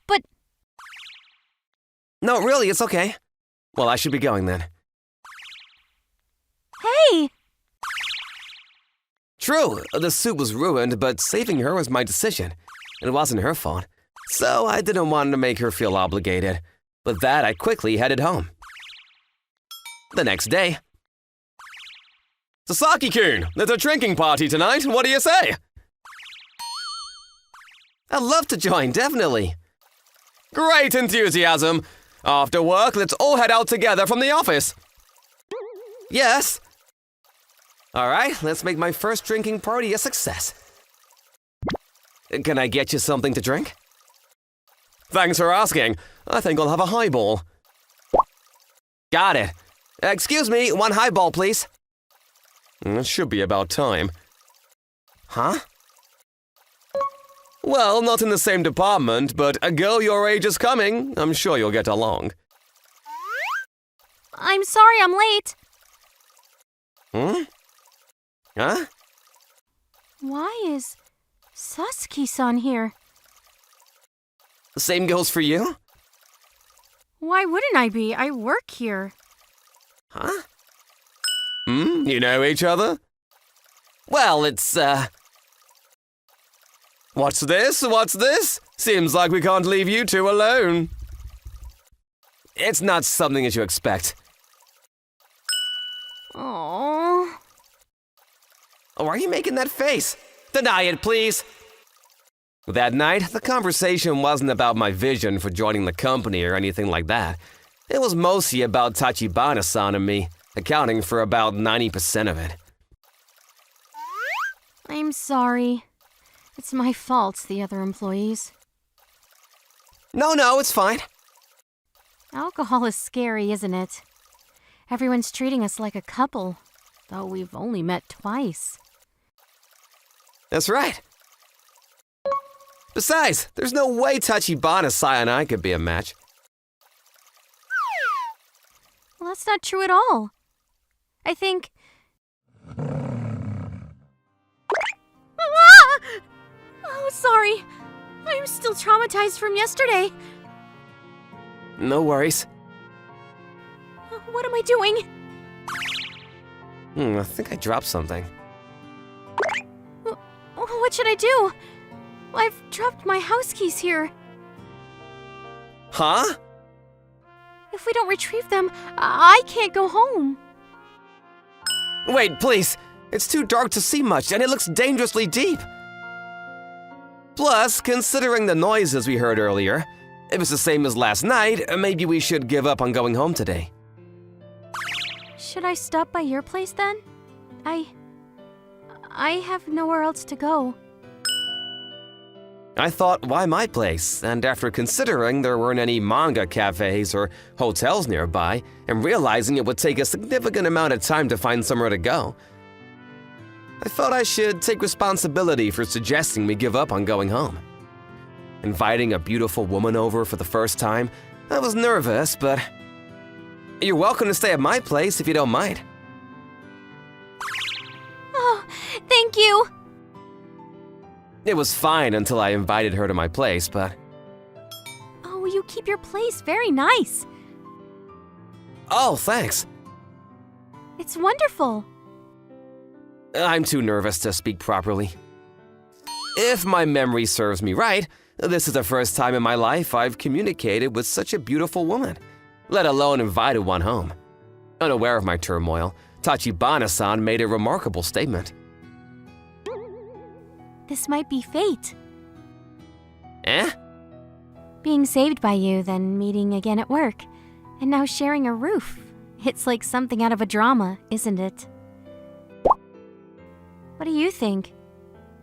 But...
No, really, it's okay. Well, I should be going then.
Hey!
True, the suit was ruined, but saving her was my decision. It wasn't her fault, so I didn't want to make her feel obligated. With that, I quickly headed home. The next day, Sasaki-kun, there's a drinking party tonight. What do you say? I'd love to join, definitely. Great enthusiasm. After work, let's all head out together from the office. Yes. All right, let's make my first drinking party a success. Can I get you something to drink? Thanks for asking. I think I'll have a highball. Got it. Excuse me, one highball, please. It should be about time. Huh? Well, not in the same department, but a girl your age is coming. I'm sure you'll get along.
I'm sorry I'm late.
Huh?
Why is Sasuke-san here?
Same goes for you?
Why wouldn't I be? I work here.
Huh? You know each other? Well, it's, What's this? What's this? Seems like we can't leave you two alone. It's not something that you expect.
Oh.
Oh, why are you making that face? Deny it, please. That night, the conversation wasn't about my vision for joining the company or anything like that. It was mostly about Tachibana-san and me, accounting for about 90% of it.
I'm sorry. It's my fault, the other employees.
No, it's fine.
Alcohol is scary, isn't it? Everyone's treating us like a couple, though we've only met twice.
That's right. Besides, there's no way Tachibana-san and I could be a match.
Well, that's not true at all. I think... Ah! Oh, sorry. I'm still traumatized from yesterday.
No worries.
What am I doing?
I think I dropped something.
What should I do? I've dropped my house keys here.
Huh?
If we don't retrieve them, I can't go home.
Wait, please. It's too dark to see much, and it looks dangerously deep. Plus, considering the noises we heard earlier, if it's the same as last night, maybe we should give up on going home today.
Should I stop by your place then? I have nowhere else to go.
I thought, why my place? And after considering there weren't any manga cafes or hotels nearby, and realizing it would take a significant amount of time to find somewhere to go, I thought I should take responsibility for suggesting we give up on going home. Inviting a beautiful woman over for the first time, I was nervous, but you're welcome to stay at my place if you don't mind.
Oh, thank you.
It was fine until I invited her to my place, but...
Oh, you keep your place very nice.
Oh, thanks.
It's wonderful.
I'm too nervous to speak properly. If my memory serves me right, this is the first time in my life I've communicated with such a beautiful woman, let alone invited one home. Unaware of my turmoil, Tachibana-san made a remarkable statement.
This might be fate.
Eh?
Being saved by you, then meeting again at work, and now sharing a roof. It's like something out of a drama, isn't it? What do you think?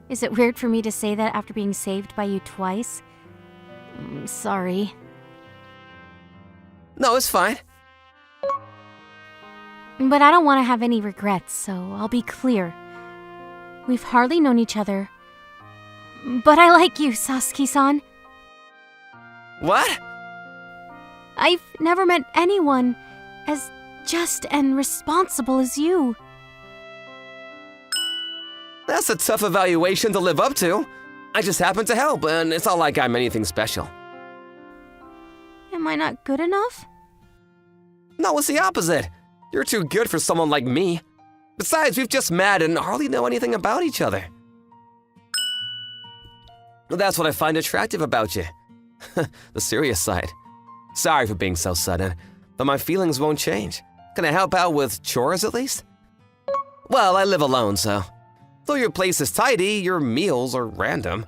Is it weird for me to say that after being saved by you twice? Sorry.
No, it's fine.
But I don't want to have any regrets, so I'll be clear. We've hardly known each other. But I like you, Sasuke-san.
What?
I've never met anyone as just and responsible as you.
That's a tough evaluation to live up to. I just happen to help, and it's not like I'm anything special.
Am I not good enough?
No, it's the opposite. You're too good for someone like me. Besides, we've just met and hardly know anything about each other. That's what I find attractive about you. The serious side. Sorry for being so sudden, but my feelings won't change. Can I help out with chores at least? Well, I live alone, so though your place is tidy, your meals are random.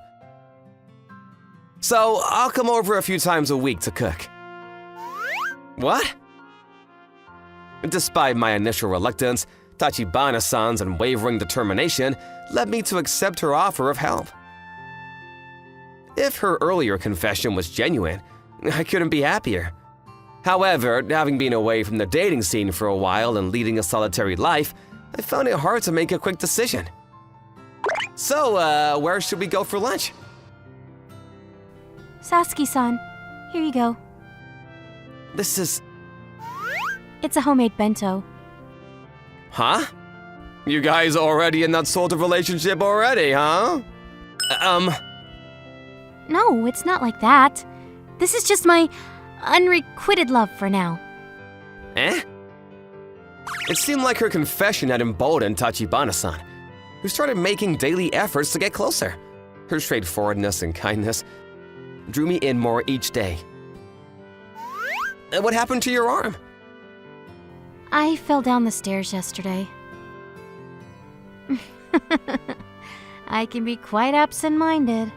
So I'll come over a few times a week to cook. What? Despite my initial reluctance, Tachibana-san's unwavering determination led me to accept her offer of help. If her earlier confession was genuine, I couldn't be happier. However, having been away from the dating scene for a while and leading a solitary life, I found it hard to make a quick decision. So, where should we go for lunch?
Sasuke-san, here you go.
This is…
It's a homemade bento.
Huh? You guys already in that sort of relationship already, huh?
No, it's not like that. This is just my unrequited love for now.
Eh? It seemed like her confession had emboldened Tachibana-san, who started making daily efforts to get closer. Her straightforwardness and kindness drew me in more each day. And what happened to your arm?
I fell down the stairs yesterday. I can be quite absent-minded.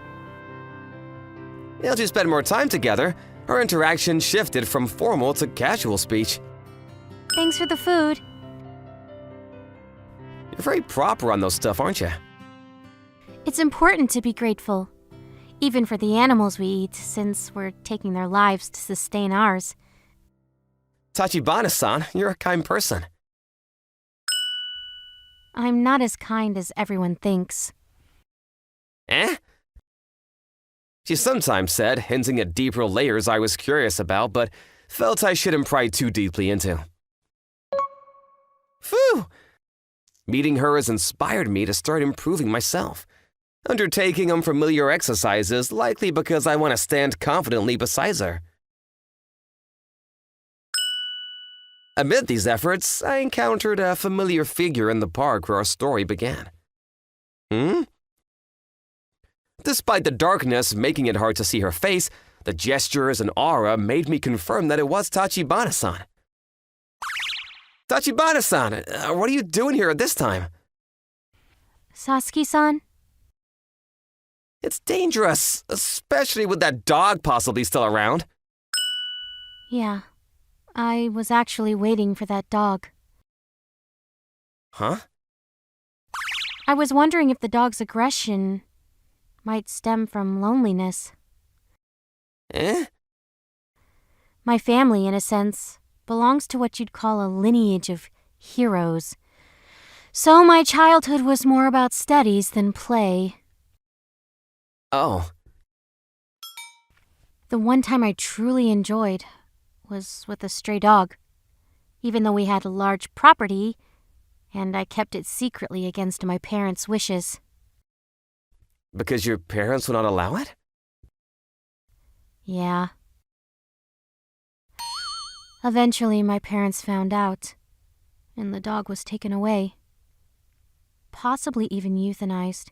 As we spent more time together, our interaction shifted from formal to casual speech.
Thanks for the food.
You're very proper on those stuff, aren't you?
It's important to be grateful, even for the animals we eat, since we're taking their lives to sustain ours.
Tachibana-san, you're a kind person.
I'm not as kind as everyone thinks.
Eh? She sometimes said, hinting at deeper layers I was curious about, but felt I shouldn't pry too deeply into. Phew! Meeting her has inspired me to start improving myself, undertaking unfamiliar exercises likely because I want to stand confidently beside her. Amid these efforts, I encountered a familiar figure in the park where our story began. Despite the darkness making it hard to see her face, the gestures and aura made me confirm that it was Tachibana-san. Tachibana-san, what are you doing here at this time?
Sasuke-san?
It's dangerous, especially with that dog possibly still around.
Yeah, I was actually waiting for that dog.
Huh?
I was wondering if the dog's aggression might stem from loneliness.
Eh?
My family, in a sense, belongs to what you'd call a lineage of heroes. So my childhood was more about studies than play.
Oh.
The one time I truly enjoyed was with a stray dog, even though we had a large property and I kept it secretly against my parents' wishes.
Because your parents would not allow it?
Yeah. Eventually, my parents found out, and the dog was taken away. Possibly even euthanized.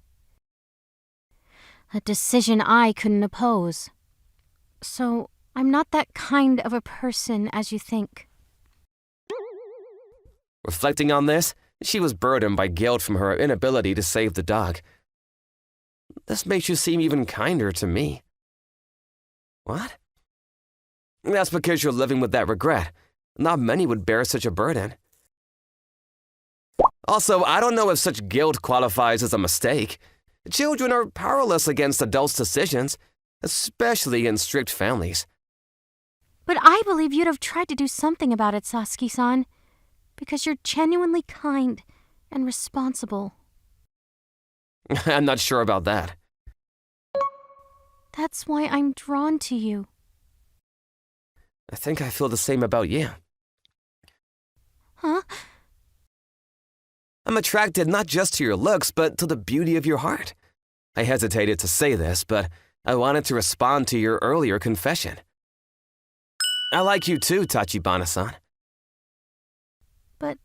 A decision I couldn't oppose. So, I'm not that kind of a person as you think.
Reflecting on this, she was burdened by guilt from her inability to save the dog. This makes you seem even kinder to me. What? That's because you're living with that regret. Not many would bear such a burden. Also, I don't know if such guilt qualifies as a mistake. Children are powerless against adults' decisions, especially in strict families.
But I believe you'd have tried to do something about it, Sasuke-san, because you're genuinely kind and responsible.
I'm not sure about that.
That's why I'm drawn to you.
I think I feel the same about you.
Huh?
I'm attracted not just to your looks, but to the beauty of your heart. I hesitated to say this, but I wanted to respond to your earlier confession. I like you too, Tachibana-san.
But,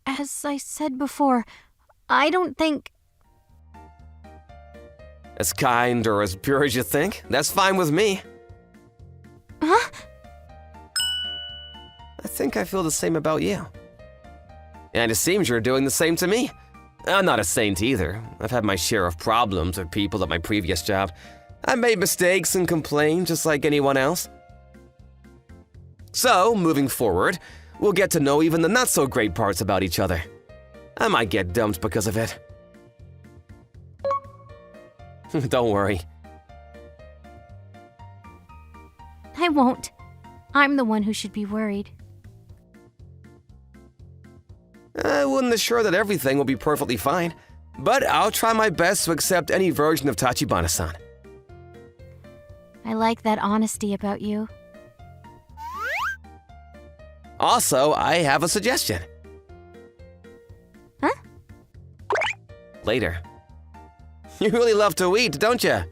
as I said before, I don't think…
As kind or as pure as you think, that's fine with me.
Huh?
I think I feel the same about you. And it seems you're doing the same to me. I'm not a saint either. I've had my share of problems with people at my previous job. I made mistakes and complained just like anyone else. So, moving forward, we'll get to know even the not-so-great parts about each other. I might get dumped because of it. Don't worry.
I won't. I'm the one who should be worried.
I wouldn't assure that everything will be perfectly fine, but I'll try my best to accept any version of Tachibana-san.
I like that honesty about you.
Also, I have a suggestion.
Huh?
Later. You really love to eat, don't you?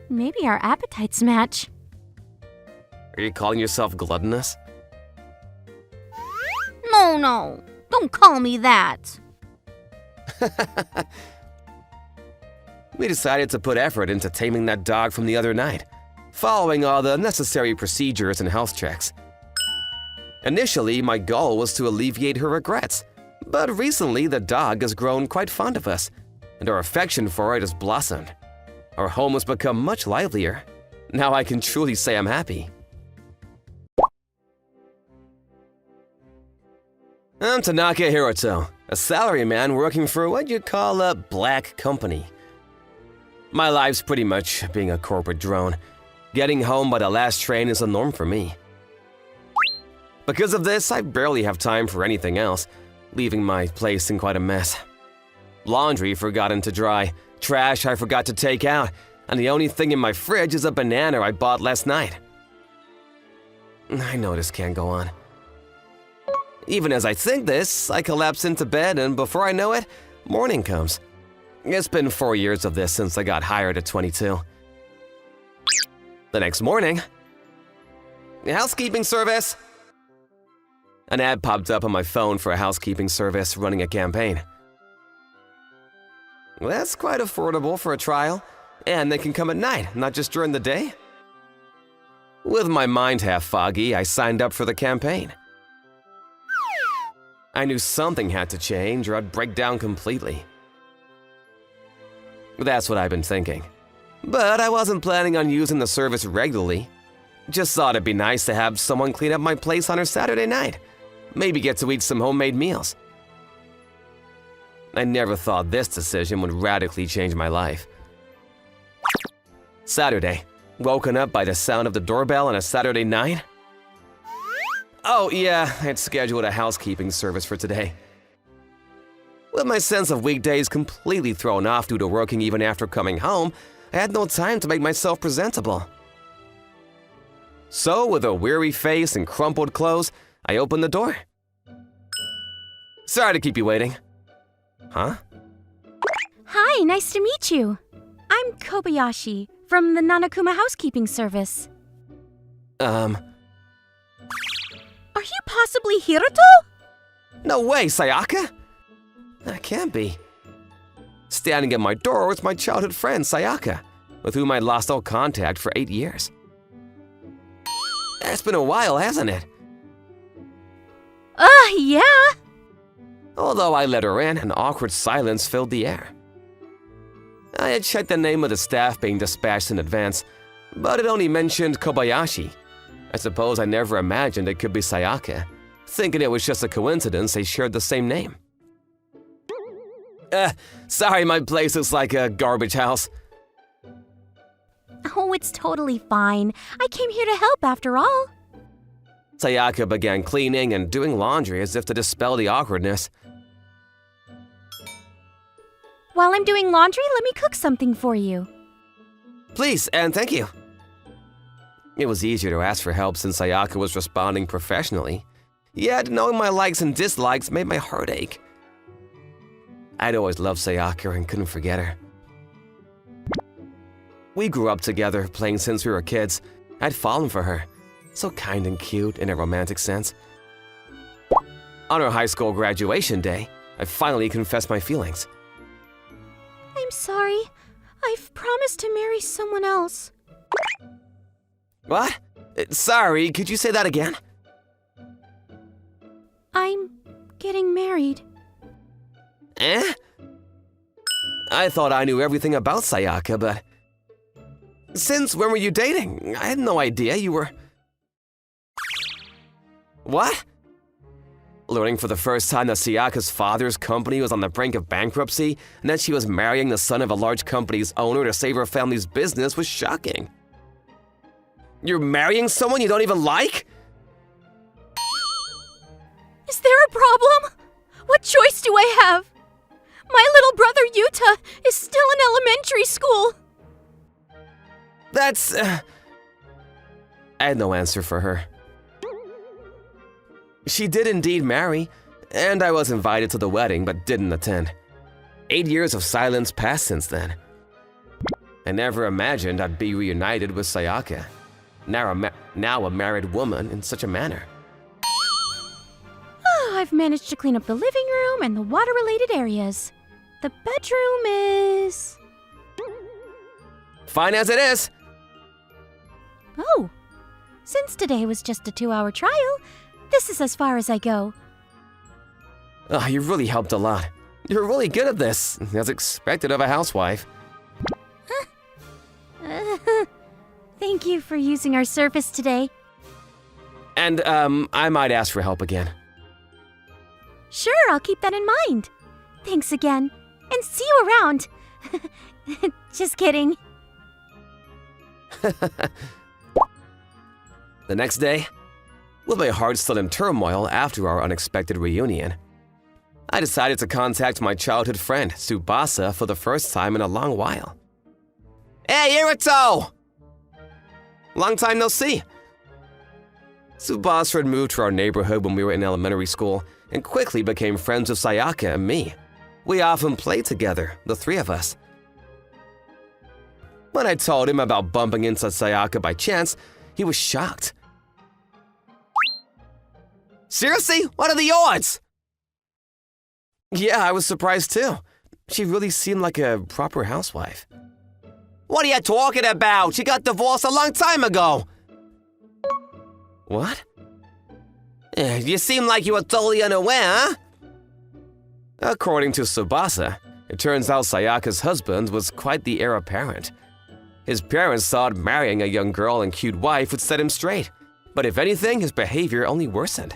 Maybe our appetites match.
Are you calling yourself gluttonous?
No, don't call me that.
We decided to put effort into taming that dog from the other night, following all the necessary procedures and health checks. Initially, my goal was to alleviate her regrets, but recently the dog has grown quite fond of us, and our affection for it has blossomed. Our home has become much livelier. Now I can truly say I'm happy. I'm Tanaka Hiroto, a salaryman working for what you'd call a black company. My life's pretty much being a corporate drone. Getting home by the last train is a norm for me. Because of this, I barely have time for anything else, leaving my place in quite a mess. Laundry forgotten to dry, trash I forgot to take out, and the only thing in my fridge is a banana I bought last night. I know this can't go on. Even as I think this, I collapse into bed, and before I know it, morning comes. It's been 4 years of this since I got hired at 22. The next morning, housekeeping service. An ad popped up on my phone for a housekeeping service running a campaign. That's quite affordable for a trial, and they can come at night, not just during the day. With my mind half foggy, I signed up for the campaign. I knew something had to change or I'd break down completely. That's what I've been thinking. But I wasn't planning on using the service regularly. Just thought it'd be nice to have someone clean up my place on a Saturday night. Maybe get to eat some homemade meals. I never thought this decision would radically change my life. Saturday. Woken up by the sound of the doorbell on a Saturday night? Oh yeah, I'd scheduled a housekeeping service for today. With my sense of weekdays completely thrown off due to working even after coming home, I had no time to make myself presentable. So, with a weary face and crumpled clothes, I opened the door. Sorry to keep you waiting. Huh?
Hi, nice to meet you. I'm Kobayashi from the NanaKuma housekeeping service. Are you possibly Hiroto?
No way, Sayaka! That can't be. Standing at my door was my childhood friend, Sayaka, with whom I'd lost all contact for 8 years. It's been a while, hasn't it?
Yeah.
Although I let her in, an awkward silence filled the air. I had checked the name of the staff being dispatched in advance, but it only mentioned Kobayashi. I suppose I never imagined it could be Sayaka, thinking it was just a coincidence they shared the same name. Sorry, my place looks like a garbage house.
Oh, it's totally fine. I came here to help after all.
Sayaka began cleaning and doing laundry as if to dispel the awkwardness.
While I'm doing laundry, let me cook something for you.
Please, and thank you. It was easier to ask for help since Sayaka was responding professionally. Yet, knowing my likes and dislikes made my heart ache. I'd always loved Sayaka and couldn't forget her. We grew up together, playing since we were kids. I'd fallen for her. So kind and cute in a romantic sense. On our high school graduation day, I finally confessed my feelings.
I'm sorry. I've promised to marry someone else.
What? Sorry, could you say that again?
I'm getting married.
Eh? I thought I knew everything about Sayaka, but... Since when were you dating? I had no idea you were... What? Learning for the first time that Sayaka's father's company was on the brink of bankruptcy and that she was marrying the son of a large company's owner to save her family's business was shocking. You're marrying someone you don't even like?
Is there a problem? What choice do I have? My little brother Yuta is still in elementary school.
That's... I had no answer for her. She did indeed marry, and I was invited to the wedding but didn't attend. 8 years of silence passed since then. I never imagined I'd be reunited with Sayaka, now a married woman, in such a manner.
I've managed to clean up the living room and the water-related areas. The bedroom is...
Fine as it is.
Oh, since today was just a 2-hour trial, this is as far as I go.
Oh, you really helped a lot. You're really good at this, as expected of a housewife.
Thank you for using our service today.
And, I might ask for help again.
Sure, I'll keep that in mind. Thanks again, and see you around. Just kidding.
The next day, with my heart still in turmoil after our unexpected reunion, I decided to contact my childhood friend, Tsubasa, for the first time in a long while. Hey, Irito! Long time no see. Tsubasa had moved to our neighborhood when we were in elementary school and quickly became friends with Sayaka and me. We often played together, the three of us. When I told him about bumping into Sayaka by chance, he was shocked. Seriously? What are the odds? Yeah, I was surprised too. She really seemed like a proper housewife. What are you talking about? She got divorced a long time ago. What? You seem like you were totally unaware, huh? According to Tsubasa, it turns out Sayaka's husband was quite the heir apparent. His parents thought marrying a young girl and cute wife would set him straight, but if anything, his behavior only worsened.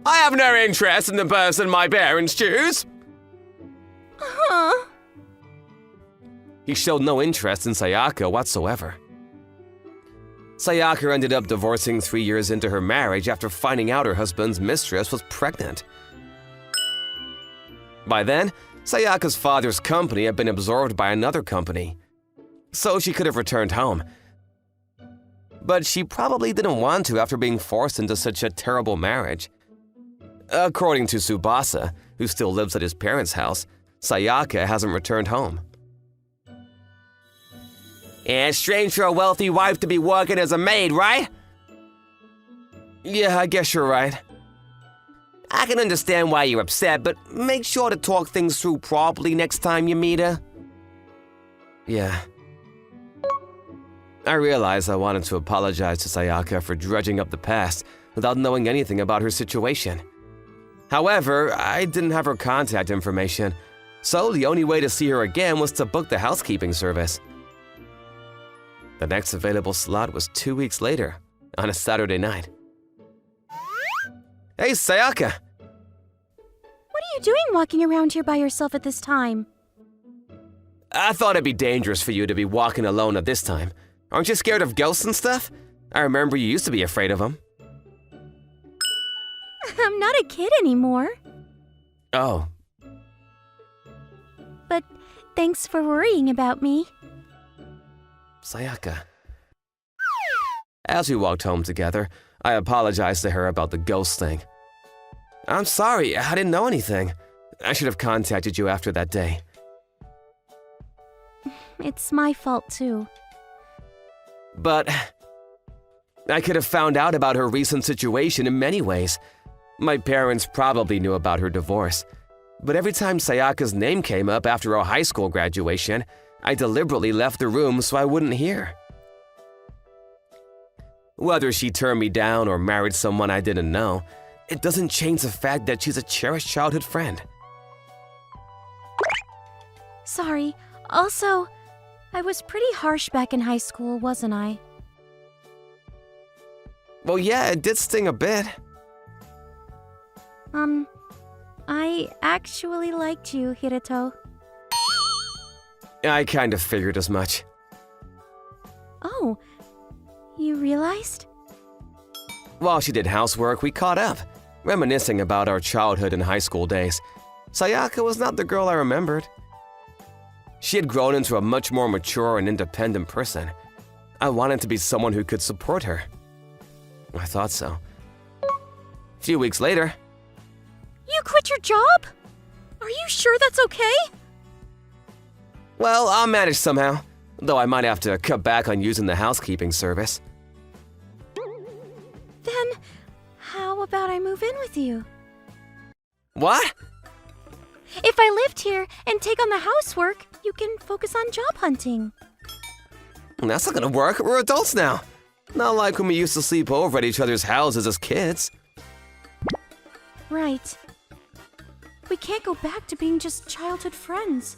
I have no interest in the person my parents choose.
Huh?
He showed no interest in Sayaka whatsoever. Sayaka ended up divorcing 3 years into her marriage after finding out her husband's mistress was pregnant. By then, Sayaka's father's company had been absorbed by another company, so she could have returned home. But she probably didn't want to after being forced into such a terrible marriage. According to Tsubasa, who still lives at his parents' house, Sayaka hasn't returned home. It's strange for a wealthy wife to be working as a maid, right? Yeah, I guess you're right. I can understand why you're upset, but make sure to talk things through properly next time you meet her. Yeah. I realized I wanted to apologize to Sayaka for dredging up the past without knowing anything about her situation. However, I didn't have her contact information, so the only way to see her again was to book the housekeeping service. The next available slot was 2 weeks later, on a Saturday night. Hey, Sayaka!
What are you doing walking around here by yourself at this time?
I thought it'd be dangerous for you to be walking alone at this time. Aren't you scared of ghosts and stuff? I remember you used to be afraid of them.
I'm not a kid anymore.
Oh.
But thanks for worrying about me.
Sayaka. As we walked home together, I apologized to her about the ghost thing. I'm sorry, I didn't know anything. I should have contacted you after that day.
It's my fault too.
But I could have found out about her recent situation in many ways. My parents probably knew about her divorce. But every time Sayaka's name came up after our high school graduation, I deliberately left the room so I wouldn't hear. Whether she turned me down or married someone I didn't know, it doesn't change the fact that she's a cherished childhood friend.
Sorry. Also, I was pretty harsh back in high school, wasn't I?
Well, yeah, it did sting a bit.
I actually liked you, Hiruto.
I kind of figured as much.
Oh, you realized?
While she did housework, we caught up, reminiscing about our childhood and high school days. Sayaka was not the girl I remembered. She had grown into a much more mature and independent person. I wanted to be someone who could support her. I thought so. A few weeks later,
You quit your job? Are you sure that's okay?
well, I'll manage somehow, though I might have to cut back on using the housekeeping service.
Then, how about I move in with you?
What?
If I lived here and take on the housework, you can focus on job hunting.
That's not gonna work. We're adults now. Not like when we used to sleep over at each other's houses as kids.
Right. We can't go back to being just childhood friends.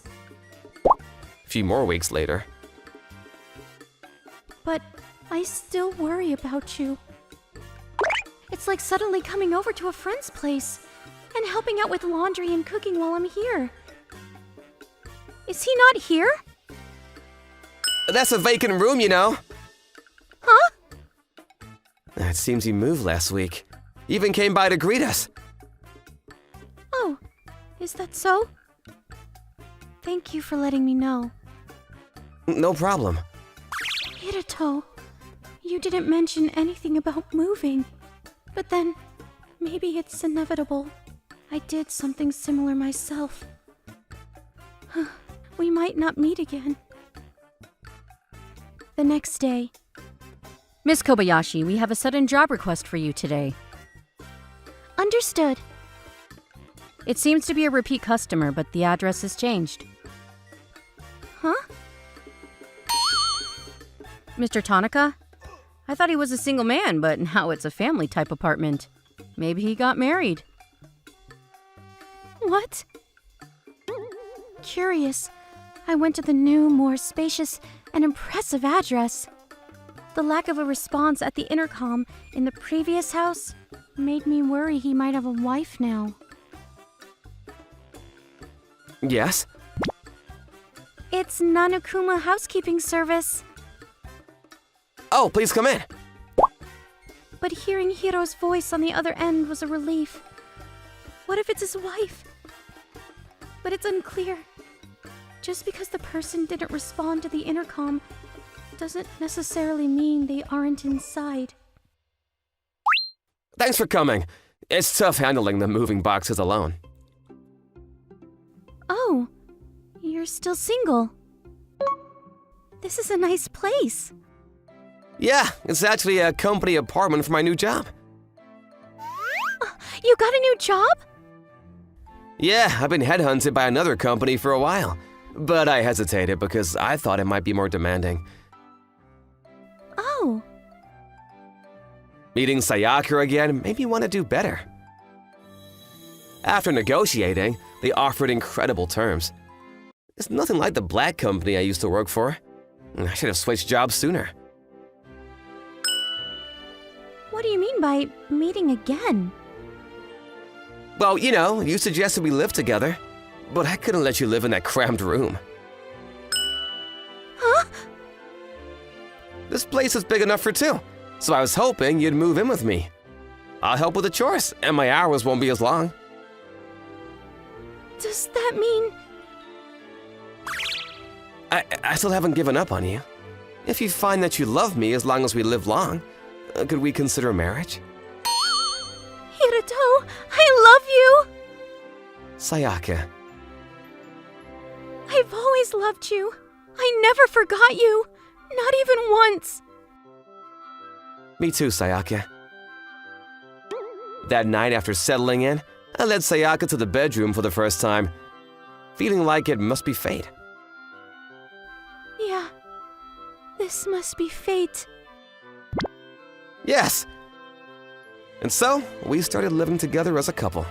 A few more weeks later.
But I still worry about you. It's like suddenly coming over to a friend's place and helping out with laundry and cooking while I'm here. Is he not here?
That's a vacant room, you know.
Huh?
It seems he moved last week. Even came by to greet us.
Oh, is that so? Thank you for letting me know.
No problem.
Hiruto, you didn't mention anything about moving. But then, maybe it's inevitable. I did something similar myself. We might not meet again. The next day. Miss Kobayashi, we have a sudden job request for you today. Understood. It seems to be a repeat customer, but the address has changed. Huh? Mr. Tanaka? I thought he was a single man, but now it's a family-type apartment. Maybe he got married. What? Curious. I went to the new, more spacious and impressive address. The lack of a response at the intercom in the previous house made me worry he might have a wife now.
Yes?
It's NanaKuma housekeeping service.
Oh, please come in.
But hearing Hiro's voice on the other end was a relief. What if it's his wife? But it's unclear. Just because the person didn't respond to the intercom doesn't necessarily mean they aren't inside.
Thanks for coming. It's tough handling the moving boxes alone.
Oh, you're still single. This is a nice place.
Yeah, it's actually a company apartment for my new job.
You got a new job?
Yeah, I've been headhunted by another company for a while, but I hesitated because I thought it might be more demanding.
Oh,
Meeting Sayaka again made me want to do better. After negotiating, they offered incredible terms. It's nothing like the black company I used to work for. I should have switched jobs sooner.
what do you mean by meeting again?
Well, you know, you suggested we live together, but I couldn't let you live in that cramped room.
Huh?
This place is big enough for two, so I was hoping you'd move in with me. I'll help with the chores, and my hours won't be as long.
Does that mean...
I still haven't given up on you. If you find that you love me as long as we live long, could we consider marriage?
Hiruto, I love you!
Sayaka,
I've always loved you. I never forgot you. Not even once.
me too, Sayaka. That night after settling in, I led Sayaka to the bedroom for the first time, feeling like it must be fate.
Yeah, this must be fate.
Yes! And so, we started living together as a couple.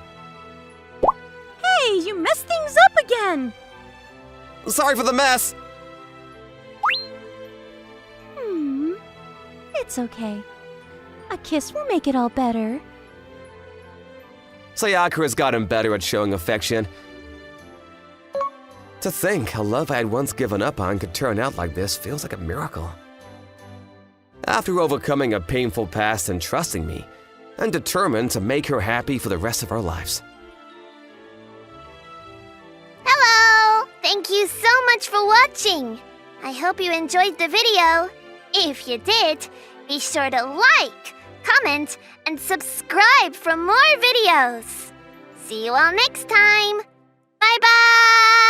Hey, you messed things up again!
Sorry for the mess!
It's okay. A kiss will make it all better.
Sayakura's gotten better at showing affection. To think a love I had once given up on could turn out like this feels like a miracle. After overcoming a painful past and trusting me, I'm determined to make her happy for the rest of our lives.
Hello! Thank you so much for watching. I hope you enjoyed the video. If you did, be sure to like, comment, and subscribe for more videos. See you all next time. Bye-bye!